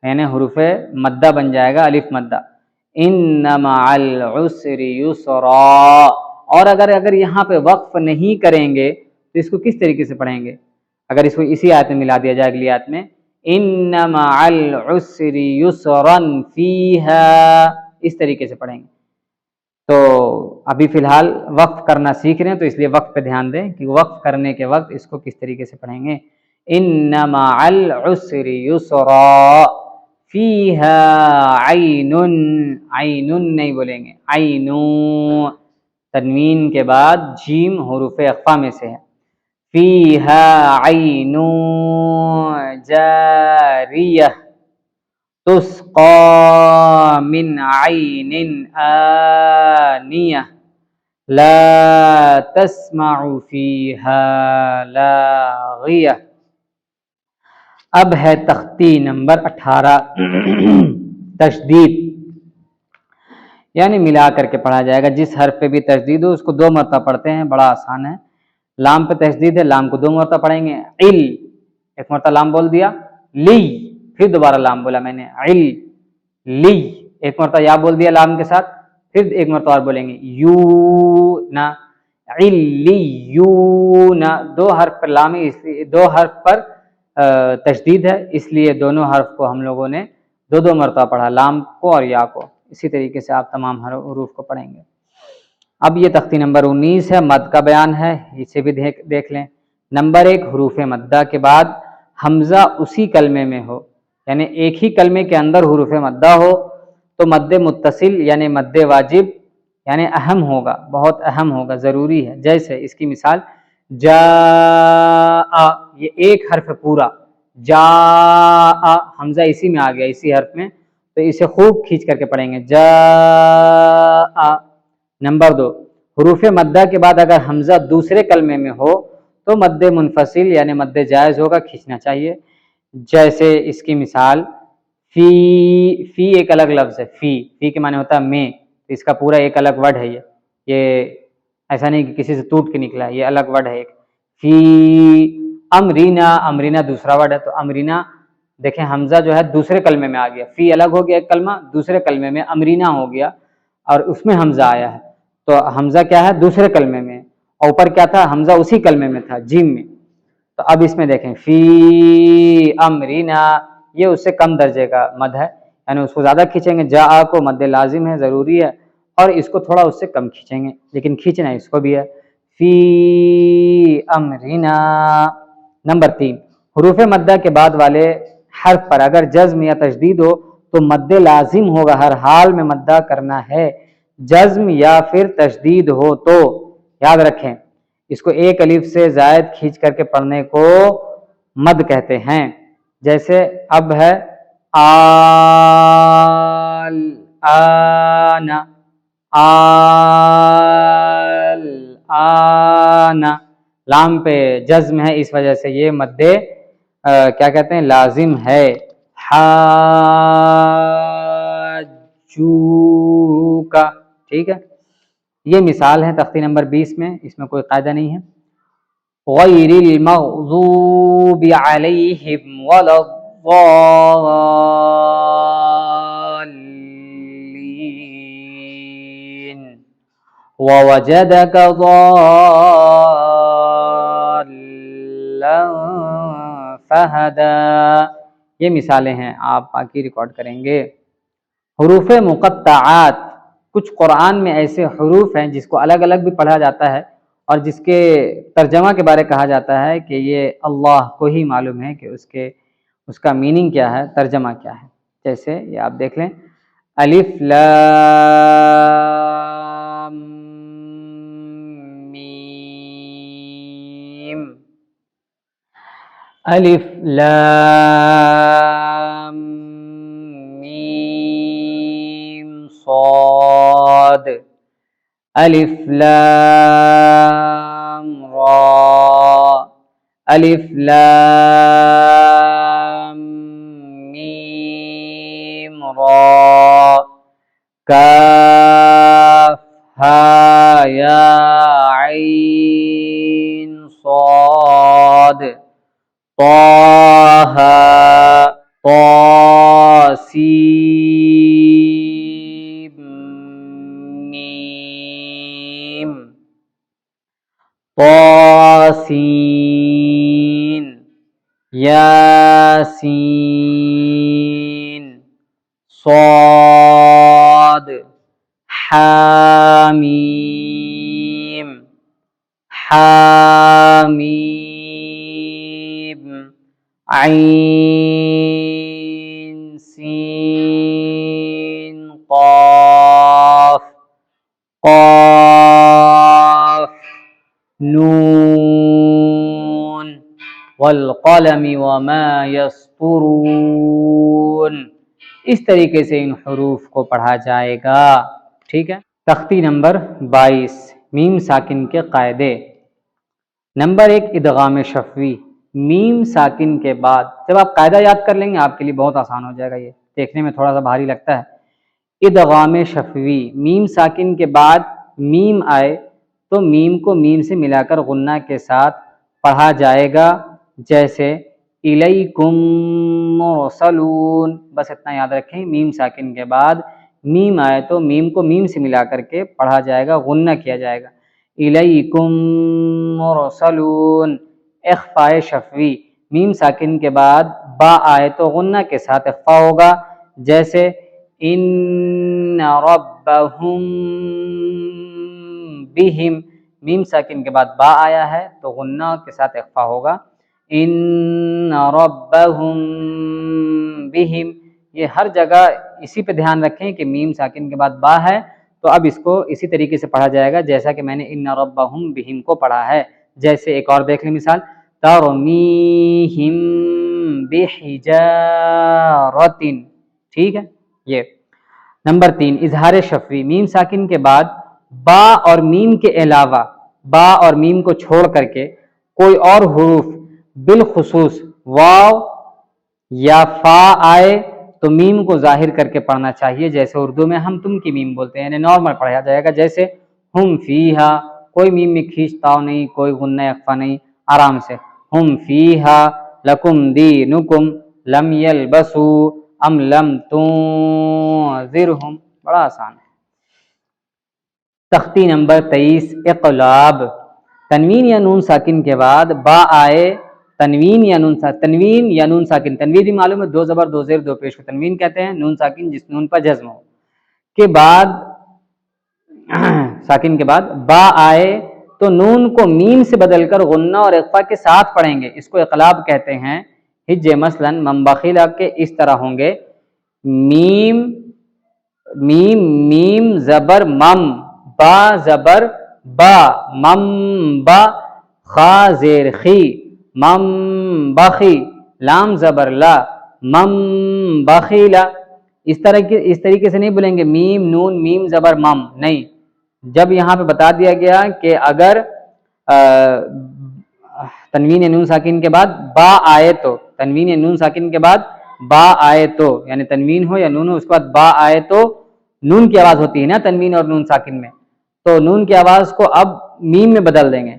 یعنی حروف مدہ بن جائے گا، الف مدہ. ان مع العسر یسرا. اور اگر یہاں پہ وقف نہیں کریں گے تو اس کو کس طریقے سے پڑھیں گے؟ اگر اس کو اسی آیت میں ملا دیا جائے اگلی آیت میں، ان مع العسر یسرا فیہا، اس طریقے سے پڑھیں گے. تو ابھی فی الحال وقف کرنا سیکھ رہے ہیں تو اس لیے وقف پہ دھیان دیں کہ وقف کرنے کے وقت اس کو کس طریقے سے پڑھیں گے. ان مع العسر یسرا فیہا عین. عین نہیں بولیں گے، عین. تنوین کے بعد جیم حروف اخفا میں سے ہے. فیہا عین جاریہ تسقا من عین آنیہ لا تسمع فیہا لاغیہ. اب ہے تختی نمبر 18 تشدید، یعنی ملا کر کے پڑھا جائے گا. جس حرف پہ بھی تشدید ہو اس کو 2 مرتبہ پڑھتے ہیں، بڑا آسان ہے. لام پہ تشدید ہے، لام کو 2 مرتبہ پڑھیں گے. عل، ایک مرتبہ لام بول دیا، لی، پھر دوبارہ لام بولا میں نے، عل لی. ایک مرتبہ یا بول دیا لام کے ساتھ، پھر ایک مرتبہ اور بولیں گے، یو نا، علیون. 2 حرف پر لام ہے، اس لیے 2 حرف پر تشدید ہے، اس لیے دونوں حرف کو ہم لوگوں نے 2 مرتبہ پڑھا، لام کو اور یا کو. اسی طریقے سے آپ تمام حروف کو پڑھیں گے. اب یہ تختی نمبر 19 ہے، مد کا بیان ہے، اسے بھی دیکھ لیں۔ نمبر 1، حروف مدہ کے بعد حمزہ اسی کلمے میں ہو، یعنی ایک ہی کلمے کے اندر حروف مدہ ہو تو مد متصل یعنی مد واجب یعنی اہم ہوگا، بہت اہم ہوگا، ضروری ہے۔ جیسے اس کی مثال جاء، یہ ایک حرف پورا جاء، حمزہ اسی میں آ گیا، اسی حرف میں، تو اسے خوب کھینچ کر کے پڑھیں گے جاء۔ نمبر 2، حروف مدہ کے بعد اگر حمزہ دوسرے کلمے میں ہو تو مد منفصل یعنی مد جائز ہوگا، کھینچنا چاہیے۔ جیسے اس کی مثال فی ایک الگ لفظ ہے، فی کے معنی ہوتا ہے میں، اس کا پورا ایک الگ ورڈ ہے، یہ ایسا نہیں کہ کسی سے ٹوٹ کے نکلا ہے، یہ الگ ورڈ ہے ایک۔ فی امرینا دوسرا ورڈ ہے، تو امرینا دیکھیں حمزہ جو ہے دوسرے کلمے میں آ گیا، فی الگ ہو گیا ایک کلمہ، دوسرے کلمے میں امرینا ہو گیا اور اس میں حمزہ آیا ہے، تو حمزہ کیا ہے دوسرے کلمے میں، اور اوپر کیا تھا حمزہ اسی کلمے میں تھا جیم میں، تو اب اس میں دیکھیں فی امرینا، یہ اس سے کم درجے کا مد ہے، یعنی اس کو زیادہ کھینچیں گے، جاء کو مد لازم ہے، ضروری ہے، اور اس کو تھوڑا اس سے کم کھینچیں گے، لیکن کھینچنا اس کو بھی ہے، فی امرینا۔ نمبر 3، حروف مدہ کے بعد والے حرف پر اگر جزم یا تشدید ہو تو مد لازم ہوگا، ہر حال میں مدہ کرنا ہے، جزم یا پھر تشدید ہو تو یاد رکھیں اس کو ایک الف سے زائد کھینچ کر کے پڑھنے کو مد کہتے ہیں۔ جیسے اب ہے آنا، لام پہ جزم ہے، اس وجہ سے یہ مد کیا کہتے ہیں لازم ہے۔ حاجوکا، ٹھیک ہے، یہ مثال ہے تختی نمبر 20 میں، اس میں کوئی قاعدہ نہیں ہے۔ غیر المغضوب علیہم ولا الضالین ووجدک ضالا فہدا، یہ مثالیں ہیں، آپ باقی ریکارڈ کریں گے۔ حروف مقطعات، کچھ قرآن میں ایسے حروف ہیں جس کو الگ الگ بھی پڑھا جاتا ہے اور جس کے ترجمہ کے بارے کہا جاتا ہے کہ یہ اللہ کو ہی معلوم ہے کہ اس کا میننگ کیا ہے، ترجمہ کیا ہے۔ جیسے یہ آپ دیکھ لیں الف لام میم، الف لام میم صاد، الف لام را، الف لام میم را، کاف ہا یا عین صاد، طه طاسیم میم، طاسین یاسین صاد، حامیم حامیم عین سین قاف، قاف نون والقلم وما یسطرون، اس طریقے سے ان حروف کو پڑھا جائے گا، ٹھیک ہے۔ تختی نمبر 22، میم ساکن کے قاعدے۔ نمبر 1، ادغام شفوی، میم ساکن کے بعد جب آپ قاعدہ یاد کر لیں گے آپ کے لیے بہت آسان ہو جائے گا، یہ دیکھنے میں تھوڑا سا بھاری لگتا ہے۔ ادغام شفوی، میم ساکن کے بعد میم آئے تو میم کو میم سے ملا کر غنہ کے ساتھ پڑھا جائے گا، جیسے الیکم مرسلون، بس اتنا یاد رکھیں، میم ساکن کے بعد میم آئے تو میم کو میم سے ملا کر کے پڑھا جائے گا، غنہ کیا جائے گا، الیکم مرسلون۔ اخفاء شفوی، میم ساکن کے بعد با آئے تو غنہ کے ساتھ اخفاء ہوگا، جیسے ان ربہم بہم، میم ساکن کے بعد با آیا ہے تو غنہ کے ساتھ اخفا ہوگا، ان ربہم بہم، یہ ہر جگہ اسی پہ دھیان رکھیں کہ میم ساکن کے بعد با ہے تو اب اس کو اسی طریقے سے پڑھا جائے گا جیسا کہ میں نے ان ربہم بہم کو پڑھا ہے۔ جیسے ایک اور دیکھ لیں مثال، ترمیہم بحجارۃ، ٹھیک ہے۔ یہ نمبر 3 اظہار شفوی، میم ساکن کے بعد با اور میم کے علاوہ، با اور میم کو چھوڑ کر کے کوئی اور حروف بالخصوص واو یا فا آئے تو میم کو ظاہر کر کے پڑھنا چاہیے، جیسے اردو میں ہم تم کی میم بولتے ہیں، یعنی نارمل پڑھا جائے گا، جیسے ہم فیہا، کوئی میم میں کھینچتاؤ نہیں، کوئی غنہ اخفا نہیں، آرام سے ہم فیہا لکم دینکم لم یلبسوا ام لم تنذرہم، بڑا آسان ہے۔ تختی نمبر 23 اقلاب، تنوین یا نون ساکن کے بعد با آئے، تنوین یا نون ساکن، تنوین بھی معلوم ہے 2 زبر 2 زیر 2 پیش کو تنوین کہتے ہیں، نون ساکن جس نون پر جزم ہو کے بعد ساکن کے بعد با آئے تو نون کو میم سے بدل کر غنہ اور اخفا کے ساتھ پڑھیں گے، اس کو اقلاب کہتے ہیں۔ ہجے مثلا من بخیل کے اس طرح ہوں گے، میم میم میم زبر مم، با زبر با، مم با، خا زیر خی، مم بخی، لام زبر لا، مم بخیلا۔ اس طریقے سے نہیں بولیں گے میم نون میم زبر مم، نہیں، جب یہاں پہ بتا دیا گیا کہ اگر تنوین نون ساکن کے بعد با آئے تو، تنوین نون ساکن کے بعد با آئے تو، یعنی تنوین ہو یا نون ہو اس کے بعد با آئے تو نون کی آواز ہوتی ہے نا تنوین اور نون ساکن میں، تو نون کی آواز کو اب میم میں بدل دیں گے،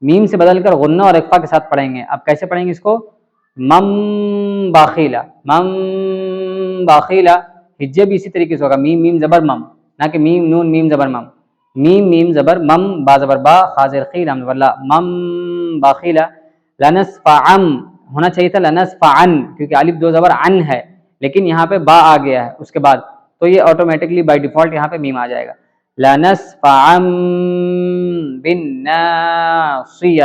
میم سے بدل کر غنہ اور اخفا کے ساتھ پڑھیں گے۔ اب کیسے پڑھیں گے اس کو؟ مم باخیلا، مم باخیلا، ہجے بھی اسی طریقے سے ہوگا، میم میم زبر مم، نہ کہ میم نون میم زبر مم، میم میم زبر مم، با زبر با، خا زیر خی، لام زبر لا، مم باخیلا۔ لنصفعن ہونا چاہیے تھا لنصفعن، کیونکہ الف 2 زبر عن ہے لیکن یہاں پہ با آ گیا ہے اس کے بعد، تو یہ آٹومیٹکلی بائی ڈیفالٹ یہاں پہ میم آ جائے گا۔ لنصفعن بالناصیہ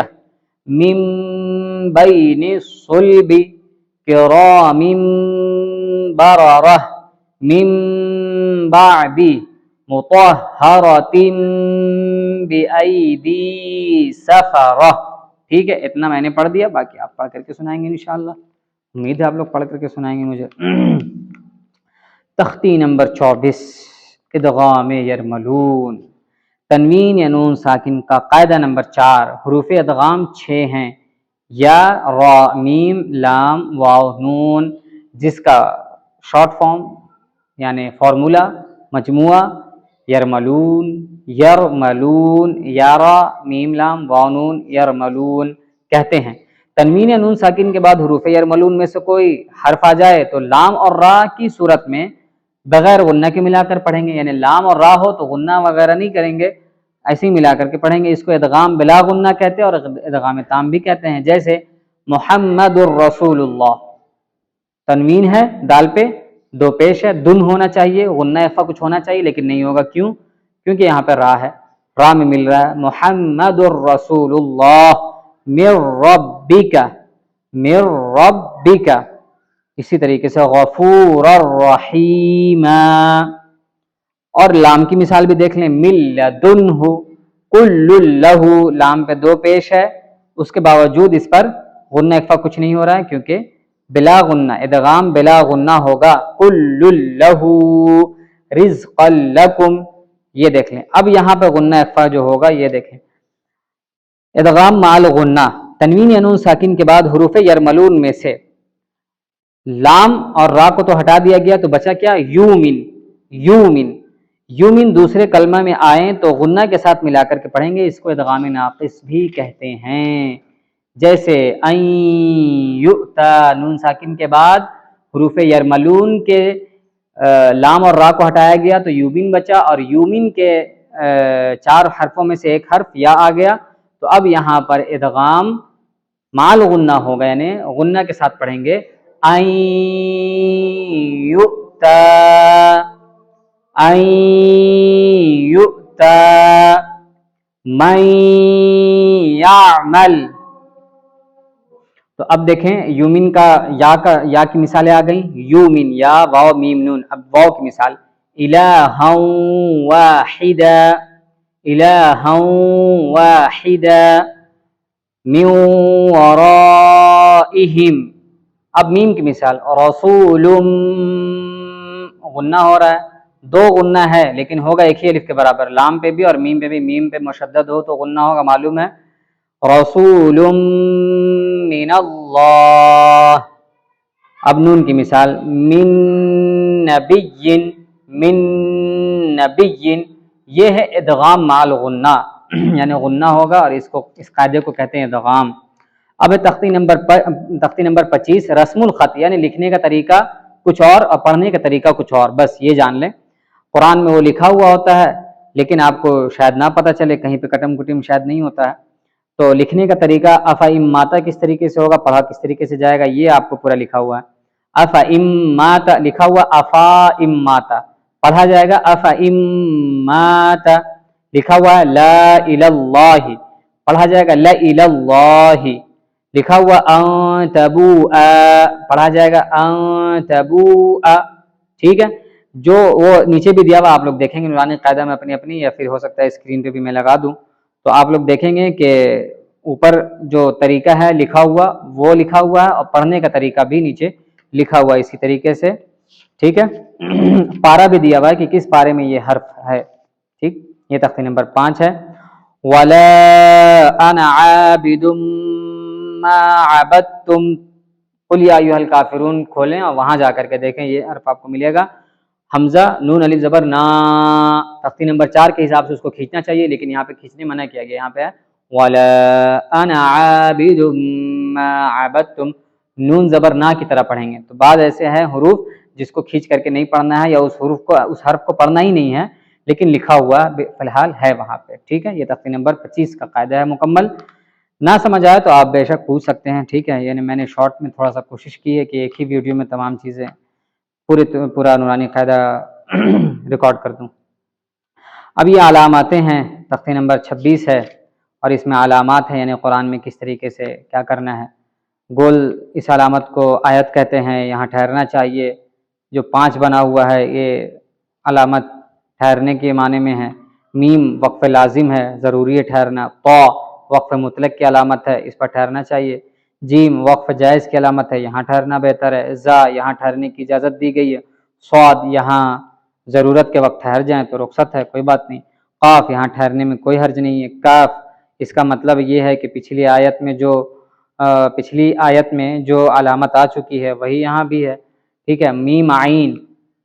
من بین الصلب کرام بررہ من بعد مطہرۃ بأیدی سفرہ، ٹھیک ہے، اتنا میں نے پڑھ دیا، باقی آپ پڑھ کر کے سنائیں گے انشاءاللہ، امید ہے آپ لوگ پڑھ کر کے سنائیں گے مجھے۔ تختی نمبر 24 ادغام یرملون، تنوین یا نون ساکن کا قاعدہ نمبر 4، حروف ادغام 6 ہیں، یا را میم لام واو نون، جس کا شارٹ فارم یعنی فارمولا مجموعہ یرملون، یرملون، یارا میم لام واو نون یرملون کہتے ہیں۔ تنوین یا نون ساکن کے بعد حروف یرملون میں سے کوئی حرف آ جائے تو لام اور را کی صورت میں بغیر غنہ کے ملا کر پڑھیں گے، یعنی لام اور را ہو تو غنہ وغیرہ نہیں کریں گے، ایسے ہی ملا کر کے پڑھیں گے، اس کو ادغام بلا غنہ کہتے ہیں اور ادغام تام بھی کہتے ہیں۔ جیسے محمد الرسول اللہ، تنوین ہے دال پہ 2 پیش ہے، دن ہونا چاہیے، غنہ اخفا کچھ ہونا چاہیے لیکن نہیں ہوگا، کیوں؟ کیونکہ یہاں پہ را ہے، را میں مل رہا ہے، محمد الرسول اللہ من ربک، من ربک، اسی طریقے سے غفور الرحیم، اور لام کی مثال بھی دیکھ لیں، من لدنہ کل لہ، لام پہ 2 پیش ہے، اس کے باوجود اس پر غنہ اخفا کچھ نہیں ہو رہا ہے کیونکہ بلا غنہ، ادغام بلا غنہ ہوگا، کل لہ رزقا لکم، یہ دیکھ لیں۔ اب یہاں پہ غنہ اخفا جو ہوگا یہ دیکھیں، ادغام مال غنہ، تنوین یا نون ساکن کے بعد حروف یرملون میں سے لام اور را کو تو ہٹا دیا گیا تو بچا کیا؟ یومن، یومن، یومن دوسرے کلمہ میں آئیں تو غنہ کے ساتھ ملا کر کے پڑھیں گے، اس کو ادغام ناقص بھی کہتے ہیں۔ جیسے این یؤتا، نون ساکن کے بعد حروف یرملون کے لام اور را کو ہٹایا گیا تو یومن بچا، اور یومن کے 4 حرفوں میں سے ایک حرف یا آ گیا، تو اب یہاں پر ادغام مال غنہ ہوگا، یعنی غنہ کے ساتھ پڑھیں گے، این یؤتا، این یؤتا، من یعمل. تو اب دیکھیں یومن کا یا کی مثالیں آ گئیں. یومن یا واو میم نون. اب واو کی مثال الہا واحدا الہا واحدا من ورائہم. اب میم کی مثال رسول. غنہ ہو رہا ہے، دو غنہ ہے لیکن ہوگا ایک ہی الف کے برابر، لام پہ بھی اور میم پہ بھی. میم پہ مشدد ہو تو غنہ ہوگا، معلوم ہے. رسول من اللہ. اب نون کی مثال من نبی. من نبی یہ ہے ادغام مع الغنہ، یعنی غنہ ہوگا اور اس قاعدے کو کہتے ہیں ادغام. اب ہے تختی نمبر 25 رسم الخط، یعنی لکھنے کا طریقہ کچھ اور پڑھنے کا طریقہ کچھ اور. بس یہ جان لیں قرآن میں وہ لکھا ہوا ہوتا ہے لیکن آپ کو شاید نہ پتہ چلے، کہیں پہ کٹم کٹم شاید نہیں ہوتا ہے. تو لکھنے کا طریقہ افا اماتا کس طریقے سے ہوگا، پڑھا کس طریقے سے جائے گا، یہ آپ کو پورا لکھا ہوا ہے. افا اماتا لکھا ہوا افا اماتا، پڑھا جائے گا افا اماتا. لکھا ہوا ہے لا الہ اللہ، پڑھا جائے گا لا الہ اللہ. لکھا ہوا ان تبوء، پڑھا جائے گا ان تبوء. ٹھیک ہے، جو وہ نیچے بھی دیا ہوا آپ لوگ دیکھیں گے نورانی قاعدہ میں اپنی یا پھر ہو سکتا ہے اسکرین پہ بھی میں لگا دوں، تو آپ لوگ دیکھیں گے کہ اوپر جو طریقہ ہے لکھا ہوا وہ لکھا ہوا ہے اور پڑھنے کا طریقہ بھی نیچے لکھا ہوا ہے اسی طریقے سے. ٹھیک ہے، پارا بھی دیا ہوا ہے کہ کس پارے میں یہ حرف ہے. ٹھیک، یہ تختی نمبر 5 ہے. وَلَا أَنَا عَابِدٌ مَا عَبَدتُّمْ قُلْ يَا أَيُّهَا الْكَافِرُونَ کھولیں اور وہاں جا کر کے دیکھیں یہ حرف آپ کو ملے گا. حمزہ نون الف زبر نا. تختی نمبر 4 کے حساب سے اس کو کھینچنا چاہیے لیکن یہاں پہ کھینچنے منع کیا گیا. یہاں پہ وَلَا أَنَا عَابِدٌ مَا عَبَدتُّمْ نون زبر نا کی طرح پڑھیں گے. تو بعض ایسے ہیں حروف جس کو کھینچ کر کے نہیں پڑھنا ہے یا اس حرف کو پڑھنا ہی نہیں ہے لیکن لکھا ہوا فی الحال ہے وہاں پہ. ٹھیک ہے، یہ تختی نمبر 25 کا قاعدہ ہے مکمل. نہ سمجھ آئے تو آپ بے شک پوچھ سکتے ہیں. ٹھیک ہے، یعنی میں نے شارٹ میں تھوڑا سا کوشش کی ہے کہ ایک ہی ویڈیو میں تمام چیزیں پورا نورانی قاعدہ ریکارڈ کر دوں. اب یہ علاماتیں ہیں، تختی نمبر 26 ہے اور اس میں علامات ہیں، یعنی قرآن میں کس طریقے سے کیا کرنا ہے. گول اس علامت کو آیت کہتے ہیں، یہاں ٹھہرنا چاہیے. جو 5 بنا ہوا ہے یہ علامت ٹھہرنے کے معنی میں ہے. میم وقف لازم ہے، ضروری ہے ٹھہرنا. طا وقف مطلق کی علامت ہے، اس پر ٹھہرنا چاہیے. جیم وقف جائز کی علامت ہے، یہاں ٹھہرنا بہتر ہے. زا یہاں ٹھہرنے کی اجازت دی گئی ہے. صاد یہاں ضرورت کے وقت ٹھہر جائیں تو رخصت ہے، کوئی بات نہیں. قاف یہاں ٹھہرنے میں کوئی حرج نہیں ہے. کاف اس کا مطلب یہ ہے کہ پچھلی آیت میں جو علامت آ چکی ہے وہی یہاں بھی ہے. ٹھیک ہے، میم عین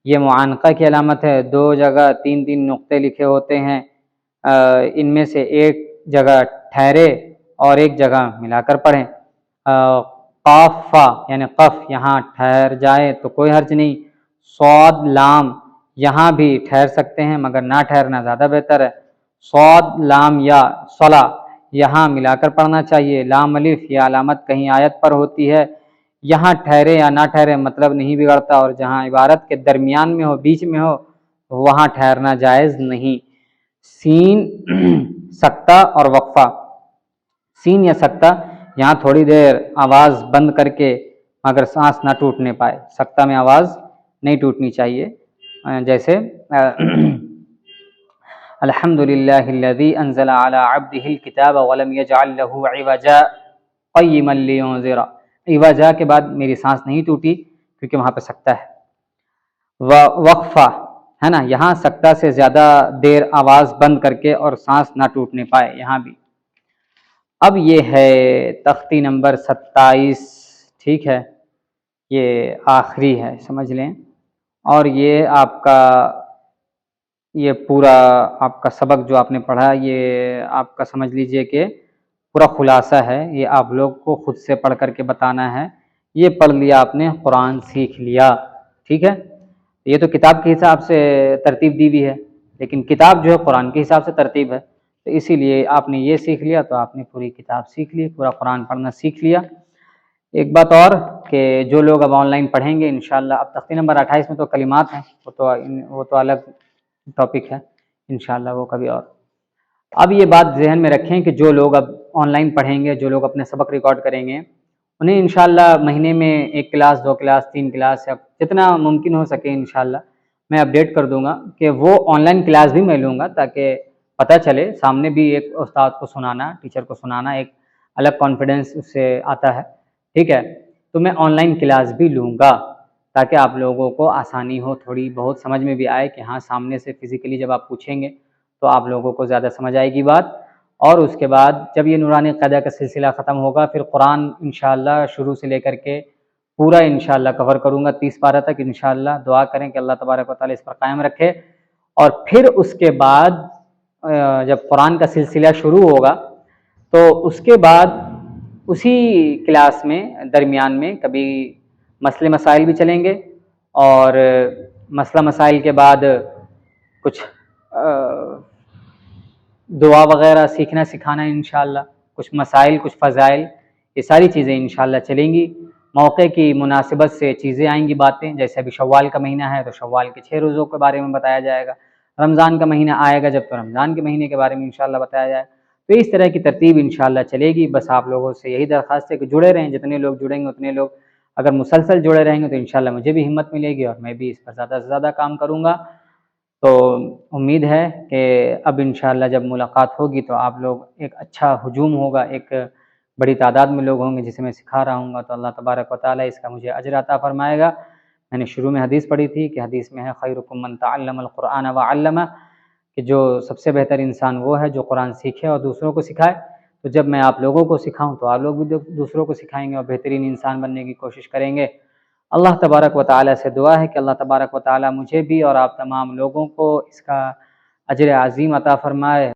یہ معانقہ کی علامت ہے. 2 جگہ 3 نقطے لکھے ہوتے ہیں، ان میں سے ایک جگہ ٹھہرے اور ایک جگہ ملا کر پڑھیں. قاف فا یعنی قف یہاں ٹھہر جائے تو کوئی حرج نہیں. صاد لام یہاں بھی ٹھہر سکتے ہیں مگر نہ ٹھہرنا زیادہ بہتر ہے. صاد لام یا صلا یہاں ملا کر پڑھنا چاہیے. لام الف یہ علامت کہیں آیت پر ہوتی ہے، یہاں ٹھہرے یا نہ ٹھہرے مطلب نہیں بگڑتا، اور جہاں عبارت کے درمیان میں ہو بیچ میں ہو وہاں ٹھہرنا جائز نہیں. سین سکتہ اور وقفہ. سین یا سکتہ یہاں تھوڑی دیر آواز بند کر کے مگر سانس نہ ٹوٹنے پائے. سکتہ میں آواز نہیں ٹوٹنی چاہیے، جیسے الحمد للہ الذی انزل علی عبدہ الکتاب ولم یجعل لہ عوجا قیما لینذر. عوجا کے بعد میری سانس نہیں ٹوٹی کیونکہ وہاں پہ سکتہ ہے. وقفہ ہے نا، یہاں سکتہ سے زیادہ دیر آواز بند کر کے اور سانس نہ ٹوٹنے پائے یہاں بھی. اب یہ ہے تختی نمبر 27. ٹھیک ہے، یہ آخری ہے سمجھ لیں، اور یہ آپ کا یہ پورا آپ کا سبق جو آپ نے پڑھا یہ آپ کا سمجھ لیجئے کہ پورا خلاصہ ہے. یہ آپ لوگ کو خود سے پڑھ کر کے بتانا ہے. یہ پڑھ لیا آپ نے قرآن سیکھ لیا. ٹھیک ہے، یہ تو کتاب کے حساب سے ترتیب دی ہوئی ہے لیکن کتاب جو ہے قرآن کے حساب سے ترتیب ہے، تو اسی لیے آپ نے یہ سیکھ لیا تو آپ نے پوری کتاب سیکھ لی، پورا قرآن پڑھنا سیکھ لیا. ایک بات اور کہ جو لوگ اب آن لائن پڑھیں گے انشاءاللہ، اب تختی نمبر 28 میں تو کلمات ہیں، وہ تو الگ ٹاپک ہے انشاءاللہ، وہ کبھی اور. اب یہ بات ذہن میں رکھیں کہ جو لوگ اب آن لائن پڑھیں گے، جو لوگ اپنے سبق ریکارڈ کریں گے، انہیں انشاءاللہ مہینے میں 1 کلاس 2 کلاس 3 کلاس یا جتنا ممکن ہو سکے انشاءاللہ میں اپڈیٹ کر دوں گا کہ وہ آن لائن کلاس بھی میں لوں گا، تاکہ پتہ چلے سامنے بھی ایک استاد کو سنانا، ٹیچر کو سنانا ایک الگ کانفیڈنس اس سے آتا ہے، ٹھیک ہے؟ تو میں آن لائن کلاس بھی لوں گا تاکہ آپ لوگوں کو آسانی ہو، تھوڑی بہت سمجھ میں بھی آئے کہ ہاں سامنے سے فزیکلی جب آپ پوچھیں گے تو آپ لوگوں کو زیادہ سمجھ آئے گی بات۔ اور اس کے بعد جب یہ نورانی قاعدہ کا سلسلہ ختم ہوگا، پھر قرآن انشاءاللہ شروع سے لے کر کے پورا انشاءاللہ کور کروں گا 30 پارہ تک انشاءاللہ۔ دعا کریں کہ اللہ تبارک و تعالیٰ اس پر قائم رکھے۔ اور پھر اس کے بعد جب قرآن کا سلسلہ شروع ہوگا تو اس کے بعد اسی کلاس میں درمیان میں کبھی مسئلے مسائل بھی چلیں گے، اور مسئلہ مسائل کے بعد کچھ دعا وغیرہ سیکھنا سکھانا انشاءاللہ، کچھ مسائل کچھ فضائل، یہ ساری چیزیں انشاءاللہ چلیں گی۔ موقع کی مناسبت سے چیزیں آئیں گی، باتیں، جیسے ابھی شوال کا مہینہ ہے تو شوال کے 6 روزوں کے بارے میں بتایا جائے گا، رمضان کا مہینہ آئے گا جب تو رمضان کے مہینے کے بارے میں انشاءاللہ بتایا جائے گا۔ تو اس طرح کی ترتیب انشاءاللہ چلے گی۔ بس آپ لوگوں سے یہی درخواست ہے کہ جڑے رہیں، جتنے لوگ جڑیں گے اتنے لوگ اگر مسلسل جڑے رہیں گے تو انشاءاللہ مجھے بھی ہمت ملے گی اور میں بھی اس پر زیادہ سے زیادہ کام کروں گا۔ تو امید ہے کہ اب انشاءاللہ جب ملاقات ہوگی تو آپ لوگ ایک اچھا ہجوم ہوگا، ایک بڑی تعداد میں لوگ ہوں گے جسے میں سکھا رہا ہوں گا، تو اللہ تبارک و تعالیٰ اس کا مجھے اجر عطا فرمائے گا۔ میں نے شروع میں حدیث پڑھی تھی کہ حدیث میں ہے خیرکم من تعلم القرآن وعلمہ، کہ جو سب سے بہتر انسان وہ ہے جو قرآن سیکھے اور دوسروں کو سکھائے۔ تو جب میں آپ لوگوں کو سکھاؤں تو آپ لوگ بھی دوسروں کو سکھائیں گے اور بہترین انسان بننے کی کوشش کریں گے۔ اللہ تبارک و تعالیٰ سے دعا ہے کہ اللہ تبارک و تعالیٰ مجھے بھی اور آپ تمام لوگوں کو اس کا اجر عظیم عطا فرمائے۔